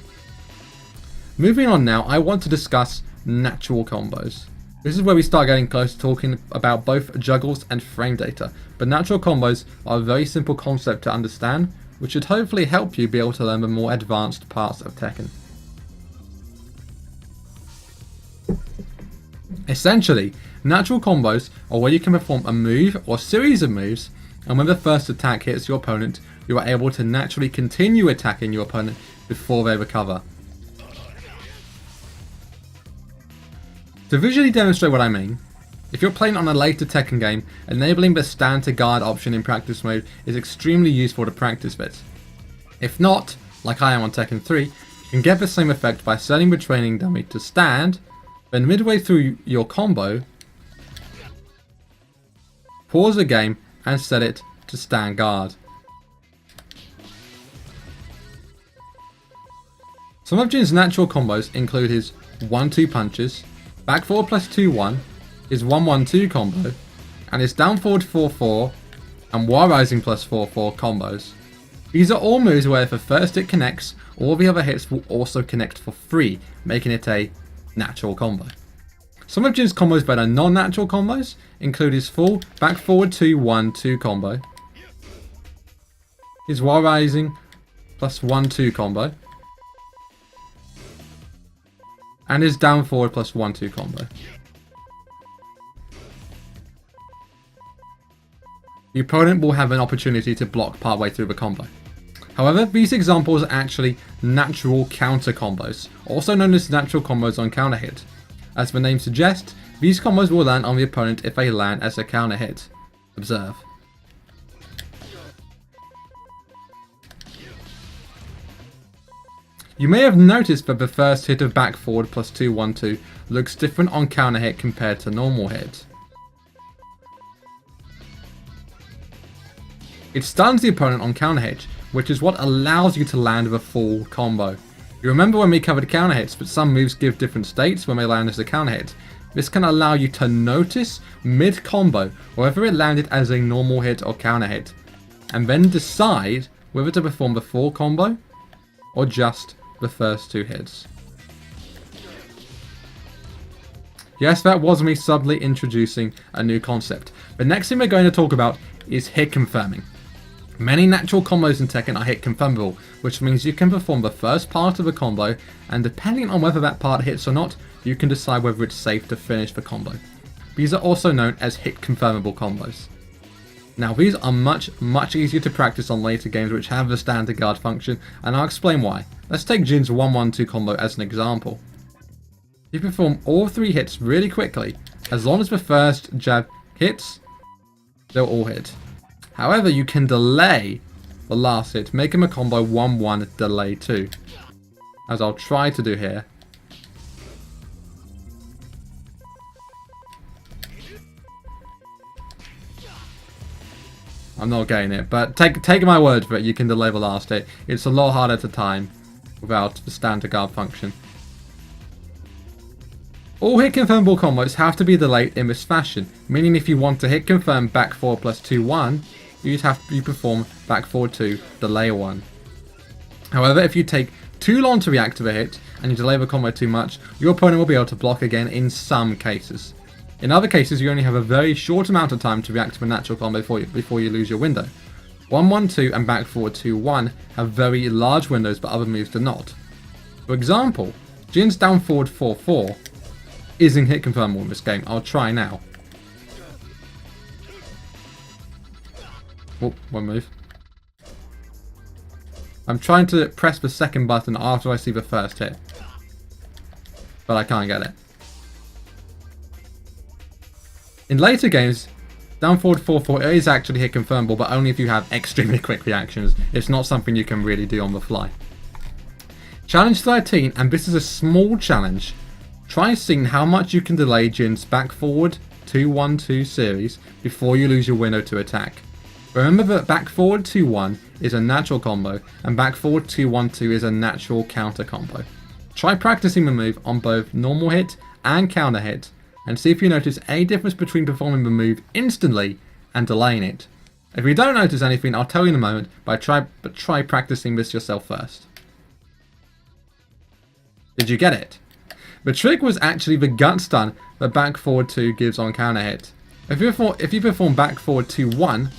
Moving on now, I want to discuss natural combos. This is where we start getting close to talking about both juggles and frame data, but natural combos are a very simple concept to understand, which should hopefully help you be able to learn the more advanced parts of Tekken. Essentially, natural combos are where you can perform a move or series of moves, and when the first attack hits your opponent, you are able to naturally continue attacking your opponent before they recover. To visually demonstrate what I mean, if you're playing on a later Tekken game, enabling the stand to guard option in practice mode is extremely useful to practice this. If not, like I am on Tekken 3, you can get the same effect by setting the training dummy to stand, then midway through your combo, pause the game and set it to stand guard. Some of Jin's natural combos include his 1-2 punches, back forward plus 2-1, his 1-1-2 combo, and his down forward 4-4 and wire rising plus 4-4 combos. These are all moves where if the first hit connects, all the other hits will also connect for free, making it a natural combo. Some of Jin's combos that are non-natural combos include his full back forward 2-1-2 combo, his wire rising plus 1-2 combo, and his down forward plus 1-2 combo. The opponent will have an opportunity to block partway through the combo. However, these examples are actually natural counter combos, also known as natural combos on counter hit. As the name suggests, these combos will land on the opponent if they land as a counter hit. Observe. You may have noticed that the first hit of back forward plus 2-1-2 looks different on counter hit compared to normal hit. It stuns the opponent on counter hit, which is what allows you to land the full combo. You remember when we covered counter hits, but some moves give different states when they land as a counter hit. This can allow you to notice mid-combo whether it landed as a normal hit or counter hit, and then decide whether to perform the full combo or just the first two hits. Yes, that was me subtly introducing a new concept. The next thing we're going to talk about is hit confirming. Many natural combos in Tekken are hit confirmable, which means you can perform the first part of a combo, and depending on whether that part hits or not, you can decide whether it's safe to finish the combo. These are also known as hit confirmable combos. Now these are much easier to practice on later games which have the stand to guard function, and I'll explain why. Let's take Jin's 1-1-2 combo as an example. You perform all three hits really quickly. As long as the first jab hits, they'll all hit. However, you can delay the last hit, making a combo 1-1 delay 2, as I'll try to do here. I'm not getting it, but take my word for it, you can delay the last hit. It's a lot harder to time without the stand to guard function. All hit confirmable combos have to be delayed in this fashion, meaning if you want to hit confirm back forward plus 2-1, you perform back forward 2, delay 1. However, if you take too long to react to the hit and you delay the combo too much, your opponent will be able to block again in some cases. In other cases, you only have a very short amount of time to react to a natural combo before you lose your window. 1-1-2 and back forward 2-1 have very large windows, but other moves do not. For example, Jin's down forward 4-4 isn't hit confirmable in this game. I'll try now. Oh, one move. I'm trying to press the second button after I see the first hit, but I can't get it. In later games, down forward 4-4 is actually hit confirmable, but only if you have extremely quick reactions. It's not something you can really do on the fly. Challenge 13, and this is a small challenge. Try seeing how much you can delay Jin's back forward 2-1-2 series before you lose your window to attack. Remember that back forward 2-1 is a natural combo, and back forward 2-1-2 is a natural counter combo. Try practicing the move on both normal hit and counter hit, and see if you notice any difference between performing the move instantly and delaying it. If you don't notice anything, I'll tell you in a moment, but try practicing this yourself first. Did you get it? The trick was actually the gut stun that back forward 2 gives on counter hit. If you perform back forward 2-1,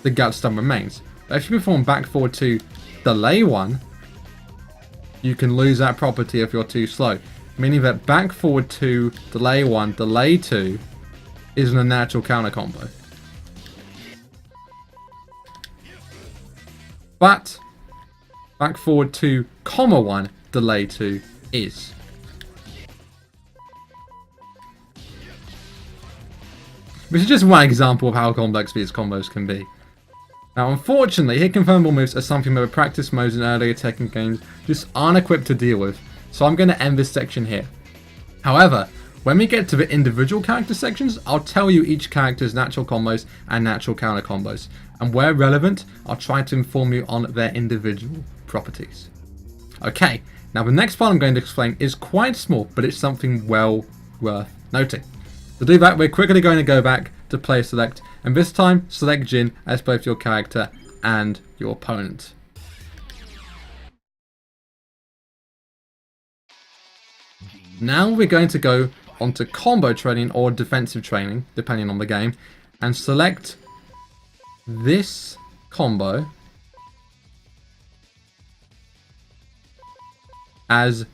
the gut stun remains. But if you perform back forward 2 delay 1, you can lose that property if you're too slow. Meaning that back forward 2 delay 1 delay 2 isn't a natural counter combo. But back forward 2, 1 delay 2 is. This is just one example of how complex these combos can be. Now unfortunately, hit confirmable moves are something that the practice modes in earlier Tekken games just aren't equipped to deal with, so I'm going to end this section here. However, when we get to the individual character sections, I'll tell you each character's natural combos and natural counter combos, and where relevant, I'll try to inform you on their individual properties. Okay, now the next part I'm going to explain is quite small, but it's something well worth noting. To do that, we're quickly going to go back to player select, and this time select Jin as both your character and your opponent. Now we're going to go onto combo training or defensive training, depending on the game, and select this combo as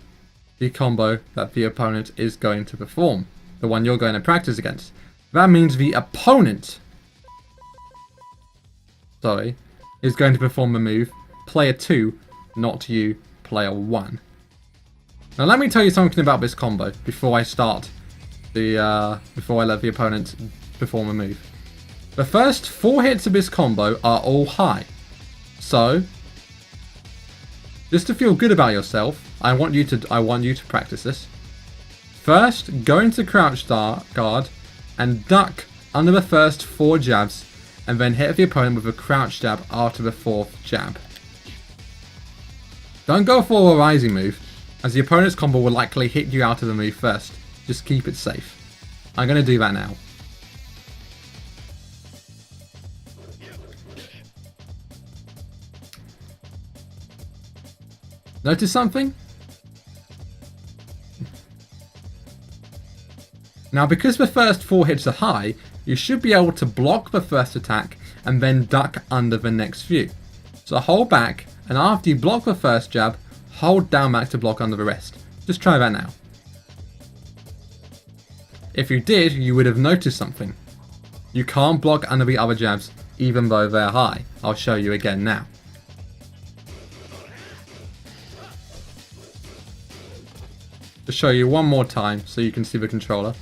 the combo that the opponent is going to perform, the one you're going to practice against. That means the opponent, is going to perform the move player 2, not you, player 1. Now let me tell you something about this combo before I start before I let the opponent perform a move. The first 4 hits of this combo are all high. So just to feel good about yourself, I want you to practice this. First, go into crouch guard and duck under the first 4 jabs, and then hit the opponent with a crouch jab after the 4th jab. Don't go for a rising move, as the opponent's combo will likely hit you out of the move first. Just keep it safe. I'm going to do that now. Notice something? Now because the first 4 hits are high, you should be able to block the first attack and then duck under the next few. So hold back, and after you block the first jab, hold down back to block under the rest. Just try that now. If you did, you would have noticed something. You can't block under the other jabs even though they're high. I'll show you again now. To show you one more time so you can see the controller.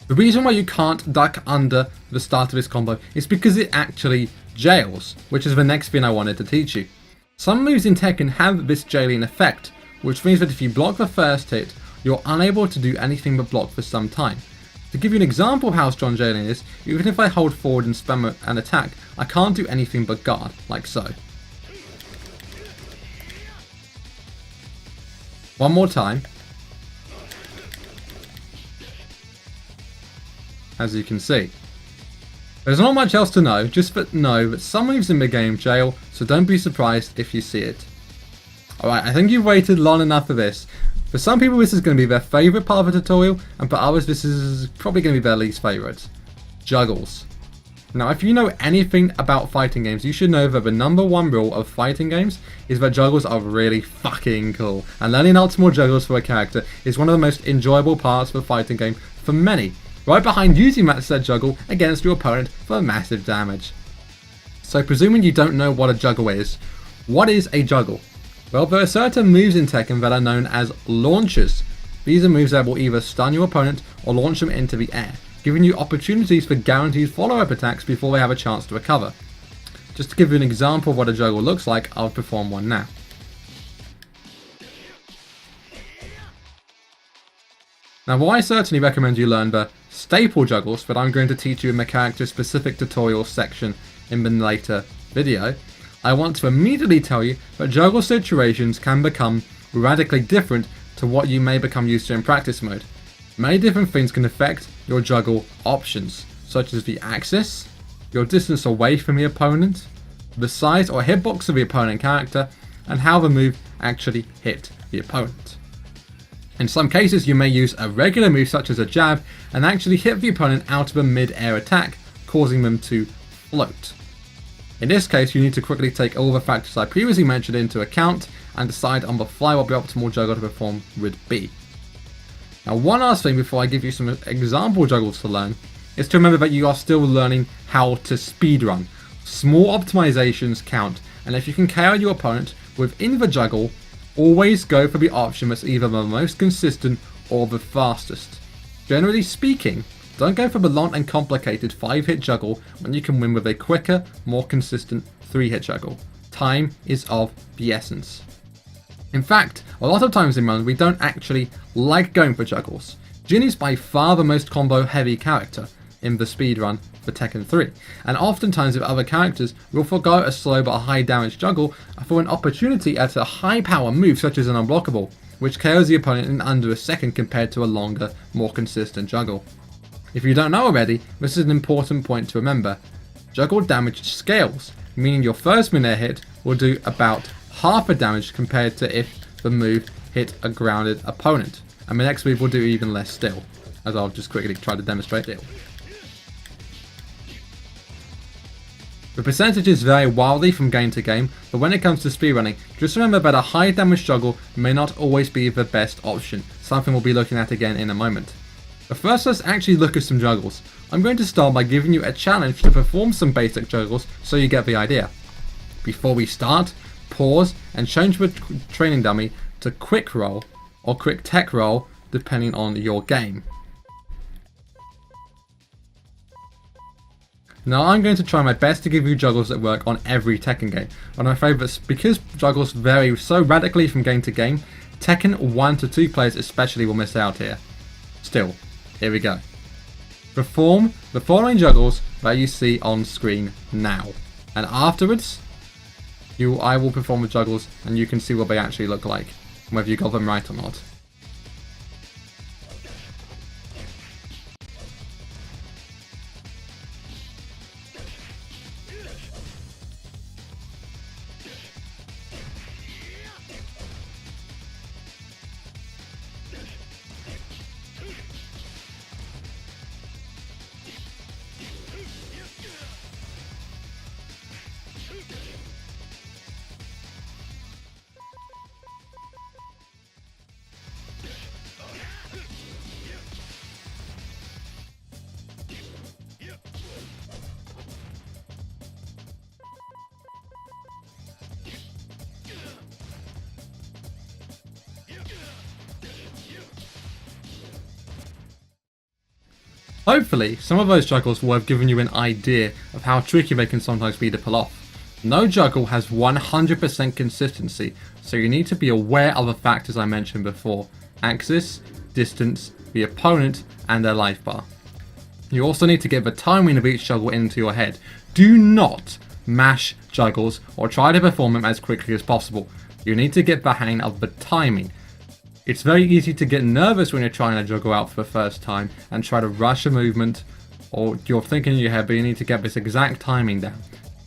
The reason why you can't duck under the start of this combo is because it actually jails, which is the next thing I wanted to teach you. Some moves in Tekken have this jailing effect, which means that if you block the first hit, you're unable to do anything but block for some time. To give you an example of how strong jailing is, even if I hold forward and spam an attack, I can't do anything but guard, like so. One more time. As you can see. There's not much else to know, just know that some moves in the game jail, so don't be surprised if you see it. Alright, I think you've waited long enough for this. For some people this is going to be their favourite part of the tutorial, and for others this is probably going to be their least favourite. Juggles. Now if you know anything about fighting games, you should know that the #1 rule of fighting games is that juggles are really fucking cool, and learning optimal juggles for a character is one of the most enjoyable parts of a fighting game for many, right behind using that said juggle against your opponent for massive damage. So presuming you don't know what a juggle is, what is a juggle? Well, there are certain moves in Tekken that are known as launchers. These are moves that will either stun your opponent or launch them into the air, giving you opportunities for guaranteed follow-up attacks before they have a chance to recover. Just to give you an example of what a juggle looks like, I'll perform one now. Now, while I certainly recommend you learn the staple juggles that I'm going to teach you in my character-specific tutorial section in the later video, I want to immediately tell you that juggle situations can become radically different to what you may become used to in practice mode. Many different things can affect your juggle options, such as the axis, your distance away from the opponent, the size or hitbox of the opponent character, and how the move actually hit the opponent. In some cases, you may use a regular move such as a jab and actually hit the opponent out of a mid-air attack, causing them to float. In this case, you need to quickly take all the factors I previously mentioned into account and decide on the fly what the optimal juggle to perform would be. Now, one last thing before I give you some example juggles to learn is to remember that you are still learning how to speedrun. Small optimizations count, and if you can KO your opponent within the juggle, always go for the option that's either the most consistent or the fastest. Generally speaking, don't go for the long and complicated 5-hit juggle when you can win with a quicker, more consistent 3-hit juggle. Time is of the essence. In fact, a lot of times in runs we don't actually like going for juggles. Jin is by far the most combo heavy character in the speedrun for Tekken 3, and oftentimes with other characters we'll forgo a slow but high damage juggle for an opportunity at a high power move such as an unblockable, which KOs the opponent in under a second compared to a longer, more consistent juggle. If you don't know already, this is an important point to remember. Juggle damage scales, meaning your first mid-air hit will do about half the damage compared to if the move hit a grounded opponent, and the next move will do even less still, as I'll just quickly try to demonstrate it. The percentages vary wildly from game to game, but when it comes to speedrunning, just remember that a high damage juggle may not always be the best option, something we'll be looking at again in a moment. But first, let's actually look at some juggles. I'm going to start by giving you a challenge to perform some basic juggles so you get the idea. Before we start, pause and change the training dummy to quick roll or quick tech roll depending on your game. Now I'm going to try my best to give you juggles that work on every Tekken game, but I'm afraid that because juggles vary so radically from game to game, Tekken 1 to 2 players especially will miss out here. Still, here we go. Perform the following juggles that you see on screen now, and afterwards I will perform the juggles and you can see what they actually look like, whether you got them right or not. Hopefully, some of those juggles will have given you an idea of how tricky they can sometimes be to pull off. No juggle has 100% consistency, so you need to be aware of the factors I mentioned before: axis, distance, the opponent, and their life bar. You also need to get the timing of each juggle into your head. Do not mash juggles or try to perform them as quickly as possible. You need to get the hang of the timing. It's very easy to get nervous when you're trying to juggle out for the first time and try to rush a movement, or you're thinking in your head, but you need to get this exact timing down.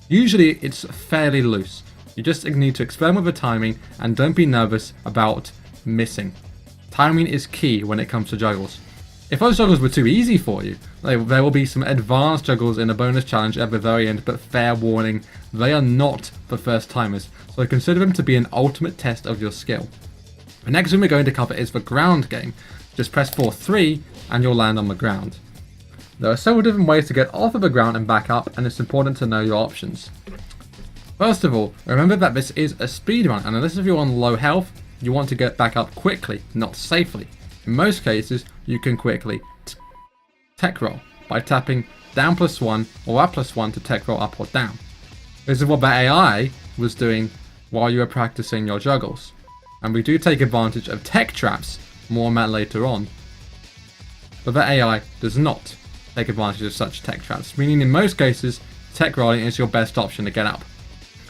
Usually it's fairly loose. You just need to experiment with the timing and don't be nervous about missing. Timing is key when it comes to juggles. If those juggles were too easy for you, there will be some advanced juggles in a bonus challenge at the very end, but fair warning, they are not for first timers, so consider them to be an ultimate test of your skill. The next thing we're going to cover is the ground game. Just press 4-3 and you'll land on the ground. There are several different ways to get off of the ground and back up, and it's important to know your options. First of all, remember that this is a speedrun, and unless if you're on low health, you want to get back up quickly, not safely. In most cases, you can quickly tech roll by tapping down +1 or up +1 to tech roll up or down. This is what the AI was doing while you were practicing your juggles. And we do take advantage of tech traps, more on that later on. But the AI does not take advantage of such tech traps, meaning in most cases, tech rolling is your best option to get up.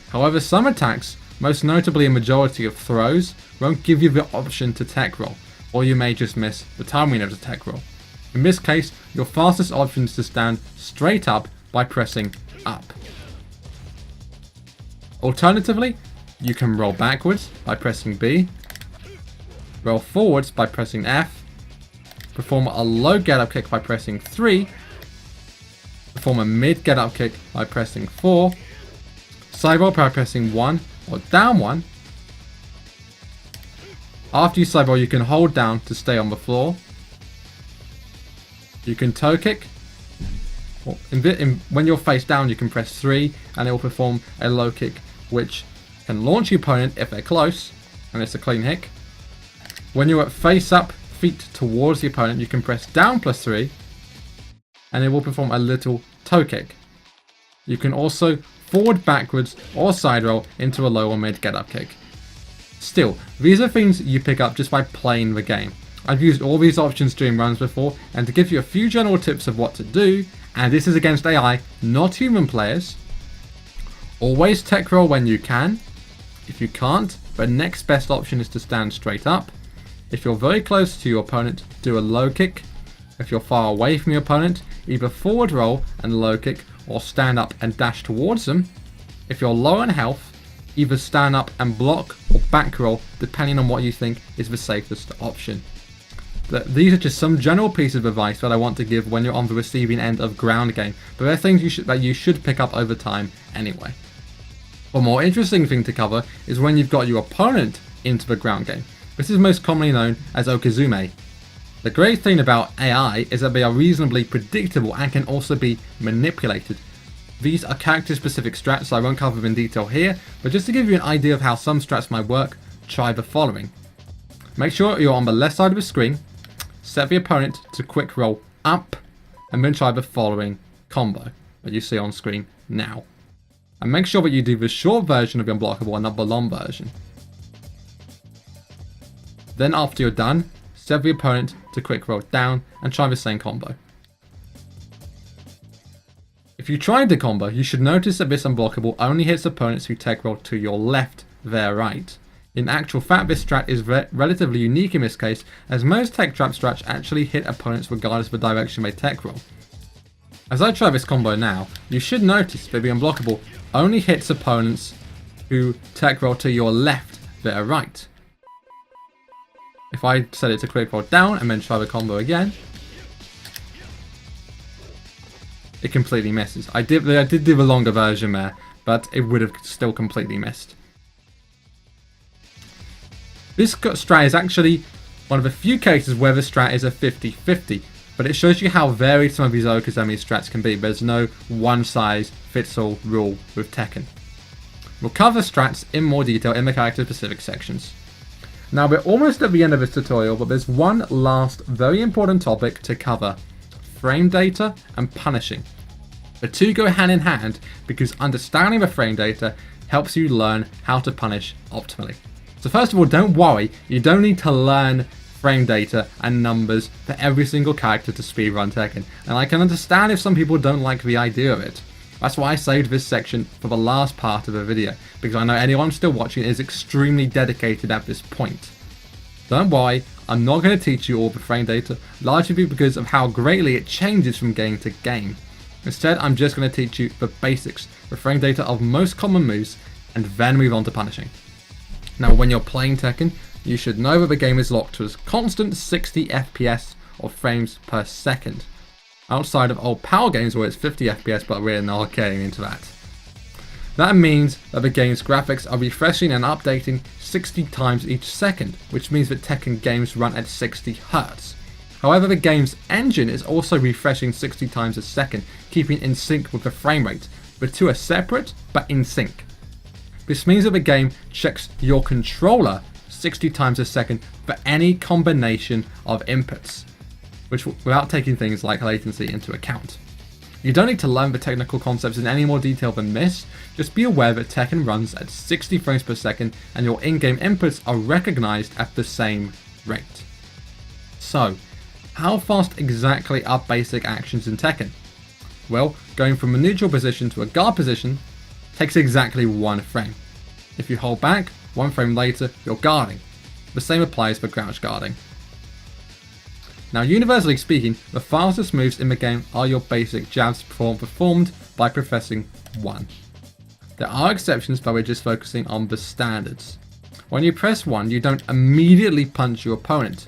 However, some attacks, most notably a majority of throws, won't give you the option to tech roll, or you may just miss the timing of the tech roll. In this case, your fastest option is to stand straight up by pressing up. Alternatively, you can roll backwards by pressing B, roll forwards by pressing F, perform a low get up kick by pressing 3, perform a mid get up kick by pressing 4, side roll by pressing 1 or down 1. After you side roll, you can hold down to stay on the floor. You can toe kick. When you're face down, you can press 3 and it will perform a low kick, which can launch your opponent if they're close, and it's a clean hit. When you're at face up, feet towards the opponent, you can press down +3 and it will perform a little toe kick. You can also forward, backwards or side roll into a low or mid get up kick. Still, these are things you pick up just by playing the game. I've used all these options during runs before, and to give you a few general tips of what to do, and this is against AI, not human players. Always tech roll when you can. If you can't, the next best option is to stand straight up. If you're very close to your opponent, do a low kick. If you're far away from your opponent, either forward roll and low kick or stand up and dash towards them. If you're low on health, either stand up and block or back roll, depending on what you think is the safest option. But these are just some general pieces of advice that I want to give when you're on the receiving end of ground game, but they're things that you should pick up over time anyway. A more interesting thing to cover is when you've got your opponent into the ground game. This is most commonly known as Okizeme. The great thing about AI is that they are reasonably predictable and can also be manipulated. These are character specific strats, so I won't cover them in detail here, but just to give you an idea of how some strats might work, try the following. Make sure you're on the left side of the screen, set the opponent to quick roll up, and then try the following combo that you see on screen now. And make sure that you do the short version of the unblockable and not the long version. Then after you're done, set the opponent to quick roll down and try the same combo. If you tried the combo, you should notice that this unblockable only hits opponents who tech roll to your left, their right. In actual fact, this strat is relatively unique in this case, as most tech trap strats actually hit opponents regardless of the direction they tech roll. As I try this combo now, you should notice that the unblockable only hits opponents who tech roll to your left, their right. If I set it to quick roll down and then try the combo again, it completely misses. I did do the longer version there, but it would have still completely missed. This strat is actually one of the few cases where the strat is a 50-50, but it shows you how varied some of these Okizeme strats can be. There's no one-size-fits-all rule with Tekken. We'll cover strats in more detail in the character-specific sections. Now we're almost at the end of this tutorial, but there's one last very important topic to cover: frame data and punishing. The two go hand in hand because understanding the frame data helps you learn how to punish optimally. So first of all, don't worry, you don't need to learn frame data and numbers for every single character to speedrun Tekken, and I can understand if some people don't like the idea of it. That's why I saved this section for the last part of the video, because I know anyone still watching is extremely dedicated at this point. Don't worry, I'm not going to teach you all the frame data, largely because of how greatly it changes from game to game. Instead, I'm just going to teach you the basics, the frame data of most common moves, and then move on to punishing. Now when you're playing Tekken, you should know that the game is locked to a constant 60 FPS or frames per second. Outside of old PAL games where it's 50 FPS, but we're not getting into that. That means that the game's graphics are refreshing and updating 60 times each second, which means that Tekken games run at 60 Hz. However, the game's engine is also refreshing 60 times a second, keeping in sync with the frame rate. The two are separate, but in sync. This means that the game checks your controller 60 times a second for any combination of inputs, without taking things like latency into account. You don't need to learn the technical concepts in any more detail than this, just be aware that Tekken runs at 60 frames per second and your in-game inputs are recognized at the same rate. So, how fast exactly are basic actions in Tekken? Well, going from a neutral position to a guard position takes exactly 1 frame. If you hold back, 1 frame later, you're guarding. The same applies for crouch guarding. Now, universally speaking, the fastest moves in the game are your basic jabs performed by pressing 1. There are exceptions, but we're just focusing on the standards. When you press 1, you don't immediately punch your opponent.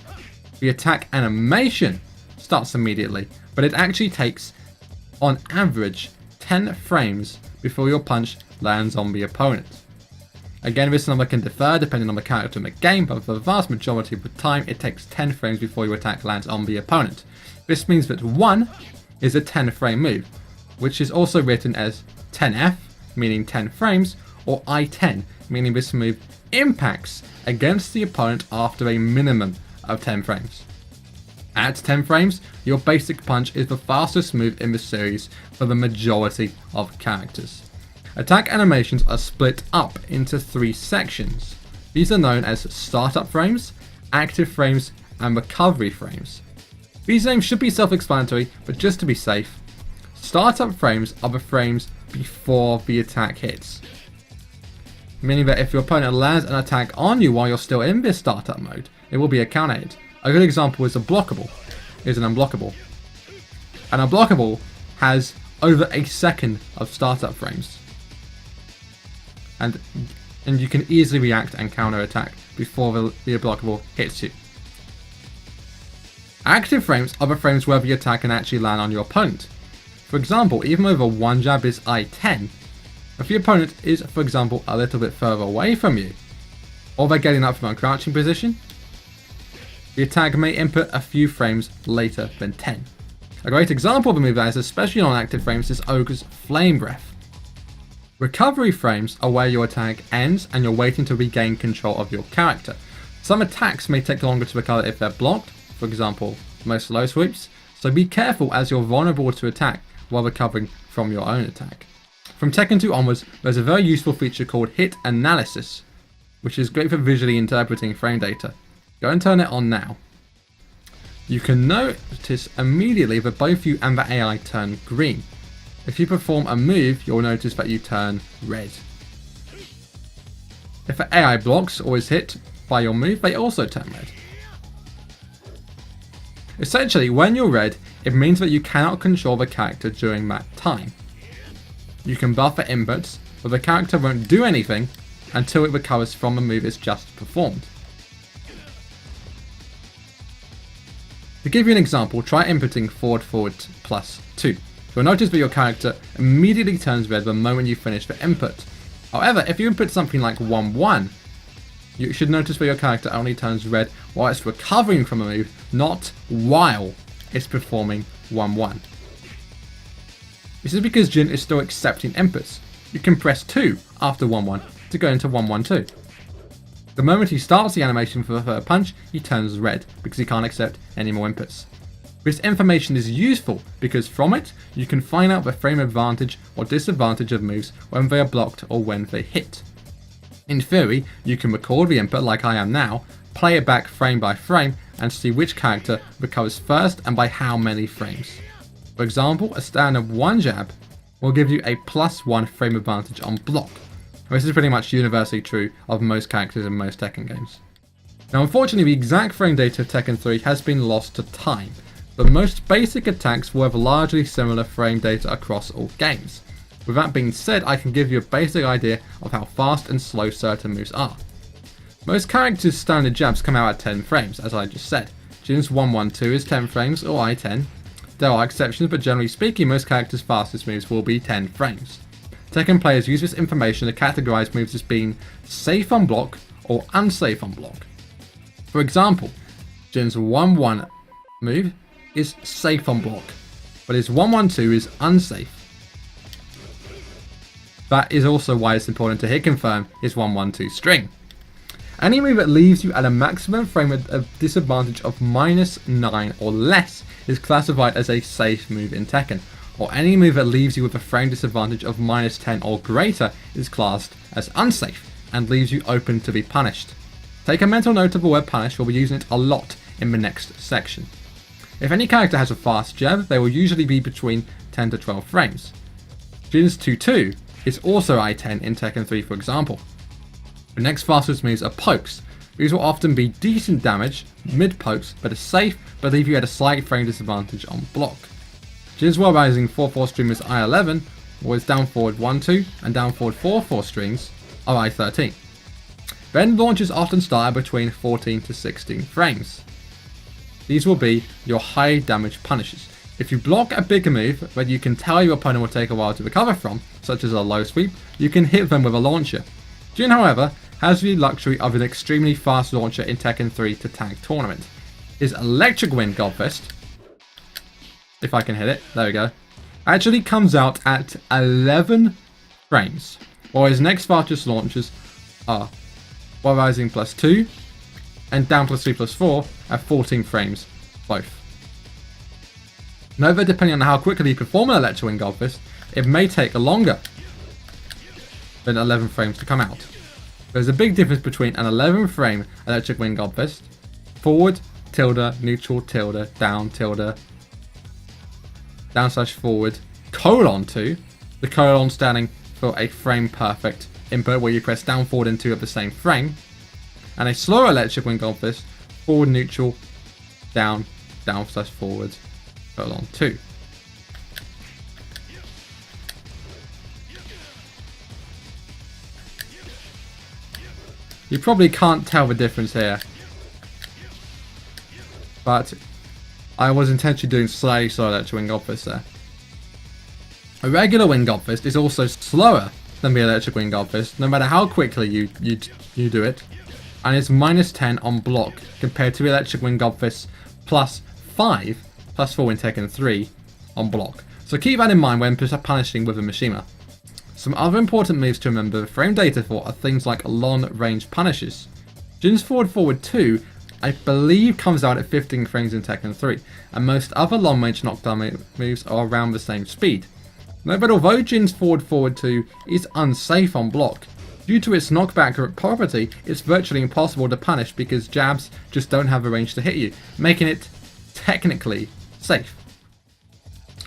The attack animation starts immediately, but it actually takes, on average, 10 frames before your punch lands on the opponent. Again, this number can differ depending on the character in the game, but for the vast majority of the time, it takes 10 frames before your attack lands on the opponent. This means that 1 is a 10 frame move, which is also written as 10F, meaning 10 frames, or I10, meaning this move impacts against the opponent after a minimum of 10 frames. At 10 frames, your basic punch is the fastest move in the series for the majority of characters. Attack animations are split up into 3 sections. These are known as startup frames, active frames, and recovery frames. These names should be self-explanatory, but just to be safe, startup frames are the frames before the attack hits. Meaning that if your opponent lands an attack on you while you're still in this startup mode, it will be a counter hit. A good example is an unblockable. An unblockable has over a second of startup frames. And you can easily react and counter attack before the unblockable hits you. Active frames are the frames where the attack can actually land on your opponent. For example, even though the 1 jab is I10, if the opponent is, for example, a little bit further away from you, or they're getting up from a crouching position, the attack may input a few frames later than 10. A great example of a move that is especially on active frames is Ogre's Flame Breath. Recovery frames are where your attack ends and you're waiting to regain control of your character. Some attacks may take longer to recover if they're blocked, for example, most low sweeps, so be careful as you're vulnerable to attack while recovering from your own attack. From Tekken 2 onwards, there's a very useful feature called Hit Analysis, which is great for visually interpreting frame data. Go and turn it on now. You can notice immediately that both you and the AI turn green. If you perform a move, you'll notice that you turn red. If the AI blocks or is hit by your move, they also turn red. Essentially, when you're red, it means that you cannot control the character during that time. You can buffer inputs, but the character won't do anything until it recovers from the move it's just performed. To give you an example, try inputting forward +2. You'll notice that your character immediately turns red the moment you finish the input. However, if you input something like 1-1, you should notice that your character only turns red while it's recovering from a move, not while it's performing 1-1. This is because Jin is still accepting inputs. You can press 2 after 1-1 to go into 1-1-2. The moment he starts the animation for the third punch, he turns red because he can't accept any more inputs. This information is useful because from it, you can find out the frame advantage or disadvantage of moves when they are blocked or when they hit. In theory, you can record the input like I am now, play it back frame by frame, and see which character recovers first and by how many frames. For example, a standard 1 jab will give you a +1 frame advantage on block. This is pretty much universally true of most characters in most Tekken games. Now unfortunately, the exact frame data of Tekken 3 has been lost to time, but most basic attacks will have largely similar frame data across all games. With that being said, I can give you a basic idea of how fast and slow certain moves are. Most characters' standard jabs come out at 10 frames, as I just said. Jin's 1-1-2 is 10 frames, or I-10. There are exceptions, but generally speaking, most characters' fastest moves will be 10 frames. Tekken players use this information to categorize moves as being safe on block or unsafe on block. For example, Jin's 1-1 move is safe on block, but his 1-1-2 is unsafe. That is also why it's important to hit confirm his 1-1-2 string. Any move that leaves you at a maximum frame of disadvantage of -9 or less is classified as a safe move in Tekken, or any move that leaves you with a frame disadvantage of -10 or greater is classed as unsafe and leaves you open to be punished. Take a mental note of the word punish, we'll be using it a lot in the next section. If any character has a fast jab, they will usually be between 10 to 12 frames. Jin's 2-2 is also I-10 in Tekken 3 for example. The next fastest moves are pokes. These will often be decent damage, mid-pokes, but are safe, but leave you at a slight frame disadvantage on block. Jin's while rising 4-4 streamers I-11, or his down forward 1-2 and down forward 4-4 strings are I-13. Then launches often start at between 14 to 16 frames. These will be your high damage punishes. If you block a bigger move that you can tell your opponent will take a while to recover from, such as a low sweep, you can hit them with a launcher. Jin, however, has the luxury of an extremely fast launcher in Tekken 3 to tag tournament. His Electric Wind Godfist, if I can hit it, there we go, actually comes out at 11 frames, while his next fastest launches are while rising +2 and down +3 +4 at 14 frames both. Note that depending on how quickly you perform an Electric Wind Godfist, it may take longer than 11 frames to come out. There's a big difference between an 11 frame Electric Wind Godfist, forward, tilde, neutral, tilde, down slash forward, colon 2, the colon standing for a frame perfect input where you press down, forward and 2 at the same frame, and a slower Electric Wind Godfist, forward, neutral, down slash forward, colon 2. You probably can't tell the difference here, but I was intentionally doing slightly slower Electric Wind Godfist there. A regular Wind Godfist is also slower than the Electric Wind Godfist, no matter how quickly you do it, and it's -10 on block compared to the Electric Wind Godfist +5, +4 in Tekken 3 on block. So keep that in mind when punishing with a Mishima. Some other important moves to remember the frame data for are things like long range punishes. Jin's forward 2 I believe comes out at 15 frames in Tekken 3, and most other long range knockdown moves are around the same speed. Note that although Jin's forward 2 is unsafe on block, due to its knockback property, it's virtually impossible to punish because jabs just don't have the range to hit you, making it technically safe.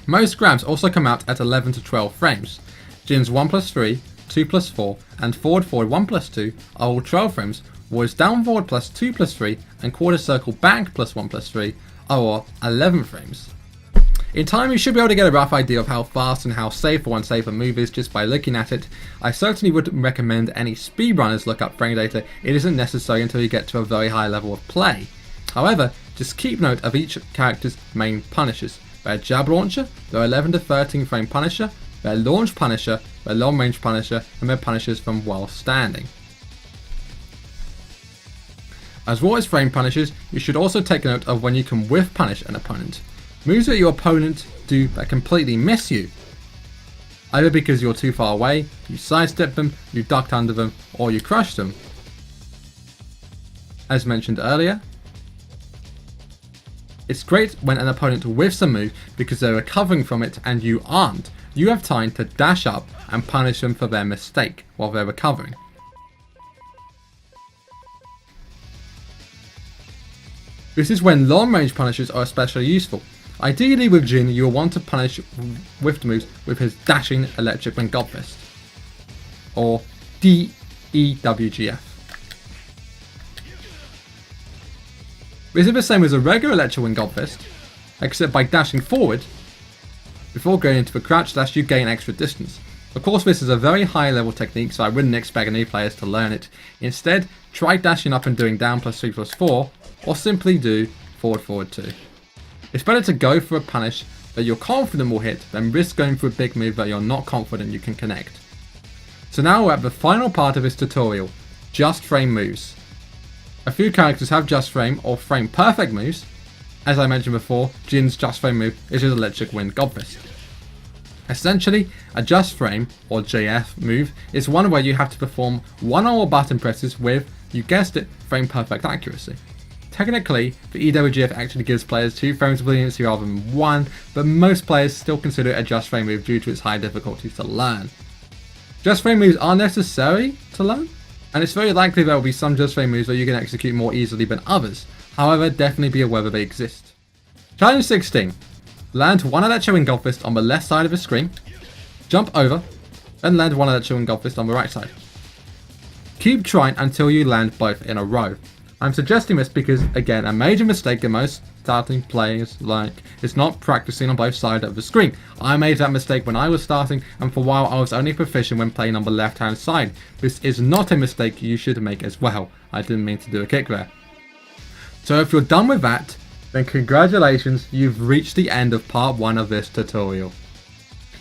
Most grabs also come out at 11 to 12 frames. Jin's 1+3, 2+4, and forward 1+2 are all 12 frames, whereas down forward +2+3 and quarter circle back +1+3 are all 11 frames. In time you should be able to get a rough idea of how fast and how safe or unsafe a move is just by looking at it. I certainly would recommend any speedrunners look up frame data. It isn't necessary until you get to a very high level of play. However, just keep note of each character's main punishes. Their jab launcher, their 11 to 13 frame punisher, their launch punisher, their long range punisher, and their punishers from while standing. As well as frame punishes, you should also take note of when you can whiff punish an opponent. Moves that your opponent do that completely miss you. Either because you're too far away, you sidestep them, you ducked under them, or you crushed them. As mentioned earlier, it's great when an opponent whiffs a move because they're recovering from it and you aren't. You have time to dash up and punish them for their mistake while they're recovering. This is when long range punishes are especially useful. Ideally with Jin, you will want to punish whiffed moves with his dashing Electric Wind Godfist, or DEWGF. This is the same as a regular Electric Wind Godfist, except by dashing forward, before going into the crouch dash you gain extra distance. Of course this is a very high level technique, so I wouldn't expect any players to learn it. Instead, try dashing up and doing down +3/+4, or simply do forward 2. It's better to go for a punish that you're confident will hit than risk going for a big move that you're not confident you can connect. So now we're at the final part of this tutorial, just frame moves. A few characters have just frame or frame perfect moves. As I mentioned before, Jin's just frame move is his Electric Wind Godfist. Essentially, a just frame, or JF move, is one where you have to perform one or more button presses with, you guessed it, frame perfect accuracy. Technically, the EWGF actually gives players 2 frames of leniency rather than 1, but most players still consider it a just frame move due to its high difficulty to learn. Just frame moves are necessary to learn, and it's very likely there will be some just frame moves that you can execute more easily than others. However, definitely be aware that they exist. Challenge 16. Land one electro golf fist on the left side of the screen, jump over, and land one electro golf fist on the right side. Keep trying until you land both in a row. I'm suggesting this because, again, a major mistake that most starting players is not practicing on both sides of the screen. I made that mistake when I was starting, and for a while I was only proficient when playing on the left hand side. This is not a mistake you should make as well. I didn't mean to do a kick there. So if you're done with that, then congratulations, you've reached the end of part 1 of this tutorial.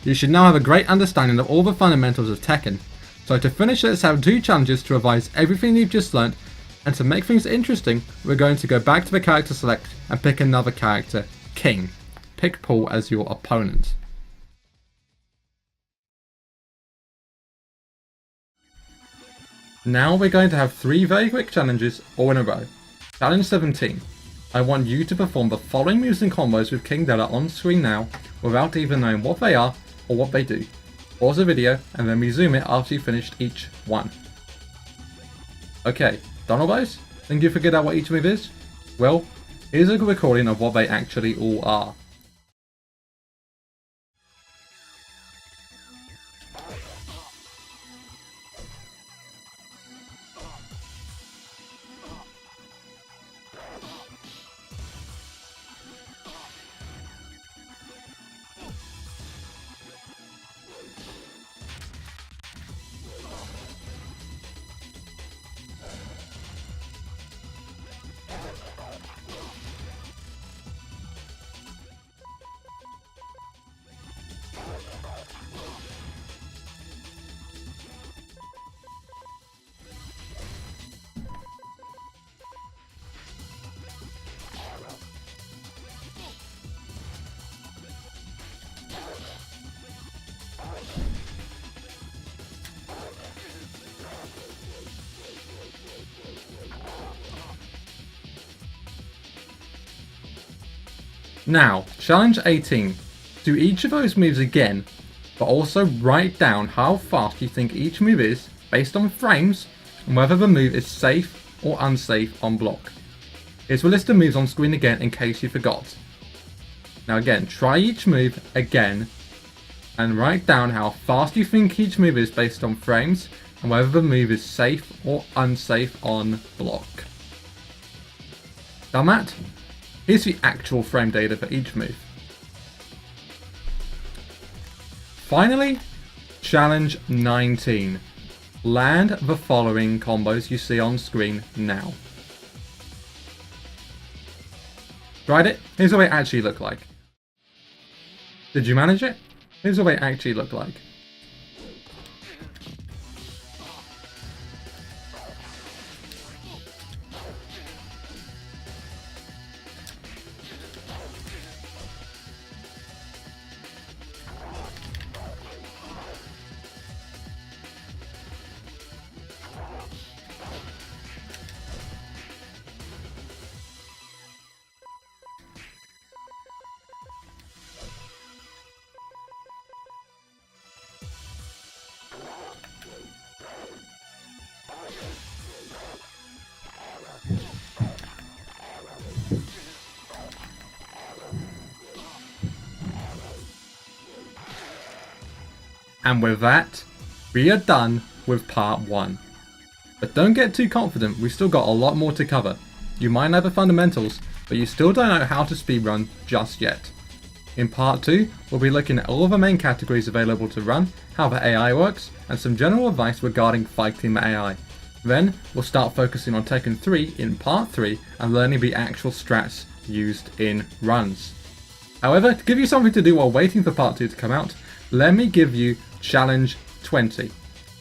You should now have a great understanding of all the fundamentals of Tekken. So to finish, let's have 2 challenges to revise everything you've just learnt. And to make things interesting, we're going to go back to the character select and pick another character, King. Pick Paul as your opponent. Now we're going to have 3 very quick challenges all in a row. Challenge 17. I want you to perform the following moves and combos with King Della on screen now without even knowing what they are or what they do. Pause the video and then resume it after you've finished each one. Okay. Done all those? Think you figured out what each move is? Well, here's a recording of what they actually all are. Now, challenge 18. Do each of those moves again, but also write down how fast you think each move is based on frames and whether the move is safe or unsafe on block. Here's the list of moves on screen again in case you forgot. Now again, try each move again and write down how fast you think each move is based on frames and whether the move is safe or unsafe on block. Done that? Here's the actual frame data for each move. Finally, challenge 19. Land the following combos you see on screen now. Tried it? Here's what they actually look like. Did you manage it? Here's what they actually look like. And with that, we are done with part 1. But don't get too confident, we've still got a lot more to cover. You might know the fundamentals, but you still don't know how to speedrun just yet. In part 2, we'll be looking at all of the main categories available to run, how the AI works, and some general advice regarding fighting the AI. Then, we'll start focusing on Tekken 3 in part 3 and learning the actual strats used in runs. However, to give you something to do while waiting for part 2 to come out, let me give you challenge 20,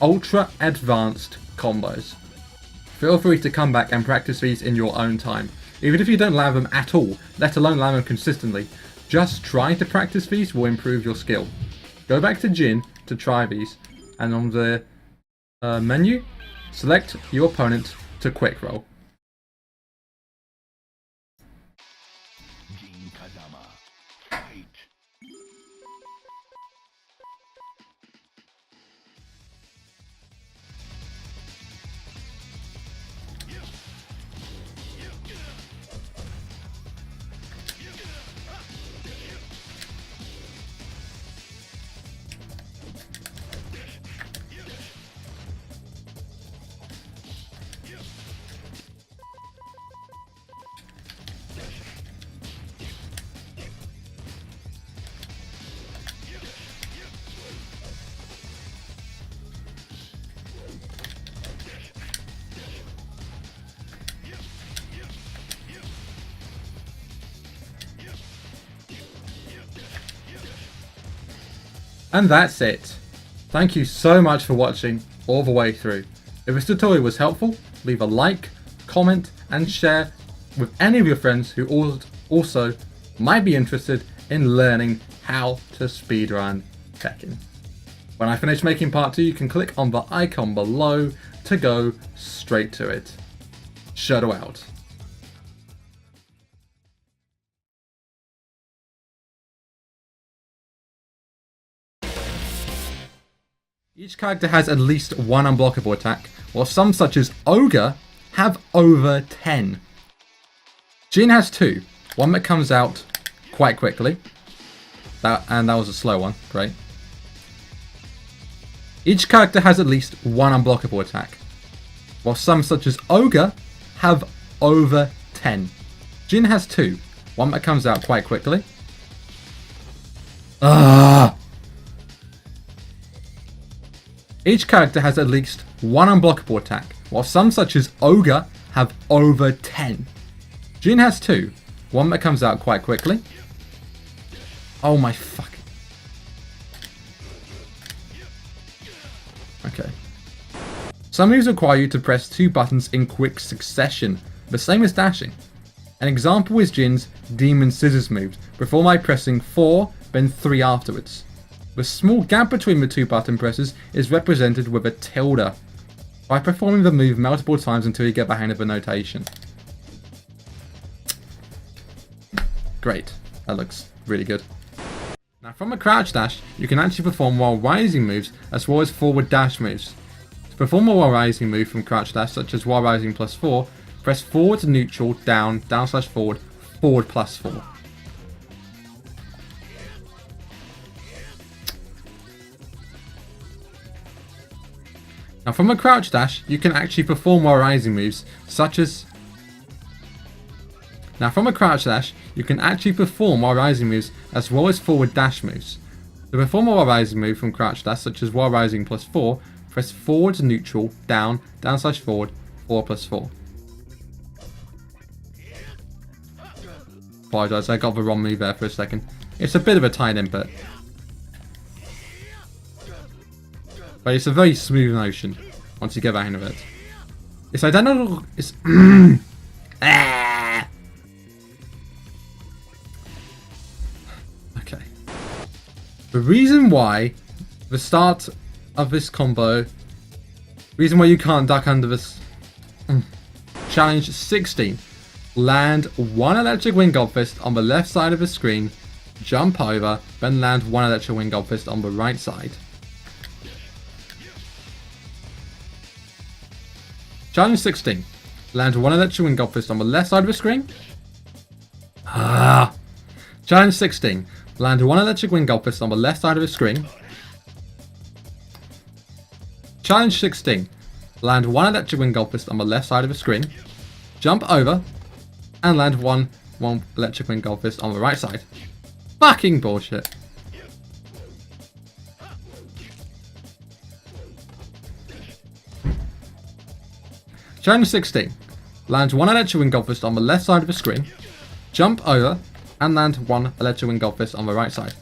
ultra advanced combos. Feel free to come back and practice these in your own time. Even if you don't land them at all, let alone land them consistently, just trying to practice these will improve your skill. Go back to Jin to try these, and on the menu, select your opponent to quick roll. And that's it. Thank you so much for watching all the way through. If this tutorial was helpful, leave a like, comment and share with any of your friends who also might be interested in learning how to speedrun Tekken. When I finish making part 2, you can click on the icon below to go straight to it. Shirdel out. Each character has at least one unblockable attack, while some such as Ogre have over 10. Jin has 2, one that comes out quite quickly, and that was a slow one, great. Each character has at least one unblockable attack, while some such as Ogre have over 10. Jin has 2, one that comes out quite quickly. Each character has at least one unblockable attack, while some such as Ogre have over 10. Jin has 2, one that comes out quite quickly. Oh my fuck. Okay. Some moves require you to press 2 buttons in quick succession, the same as dashing. An example is Jin's Demon Scissors move, performed by pressing 4, then 3 afterwards. The small gap between the 2 button presses is represented with a tilde, by performing the move multiple times until you get the hang of the notation. Great, that looks really good. Now from a crouch dash, you can actually perform while rising moves as well as forward dash moves. To perform a while rising move from crouch dash, such as while rising +4, press forward to neutral, down, down/forward, forward +4. Now from a crouch dash, you can actually perform while rising moves, such as... Now from a crouch dash, you can actually perform while rising moves as well as forward dash moves. To perform a while rising move from crouch dash, such as while rising +4, press forward to neutral, down, down/forward, forward +4. Apologise, I got the wrong move there for a second. It's a bit of a tight input, but it's a very smooth motion once you get the hang of it. It's identical. It's okay. The reason why the start of this combo, reason why you can't duck under this challenge 16. Land 1 electric wind gold fist on the left side of the screen, jump over, then land 1 electric wind gold fist on the right side. Challenge 16. Land 1 electric wind gold fist on the left side of the screen. Challenge 16. Land 1 electric wind gold fist on the left side of the screen. Challenge 16. Land 1 electric wind gold fist on the left side of the screen. Jump over and land one electric wind gold fist on the right side. Fucking bullshit. Challenge 16. Land 1 electric wind gold fist on the left side of the screen. Jump over and land 1 electric wind gold fist on the right side.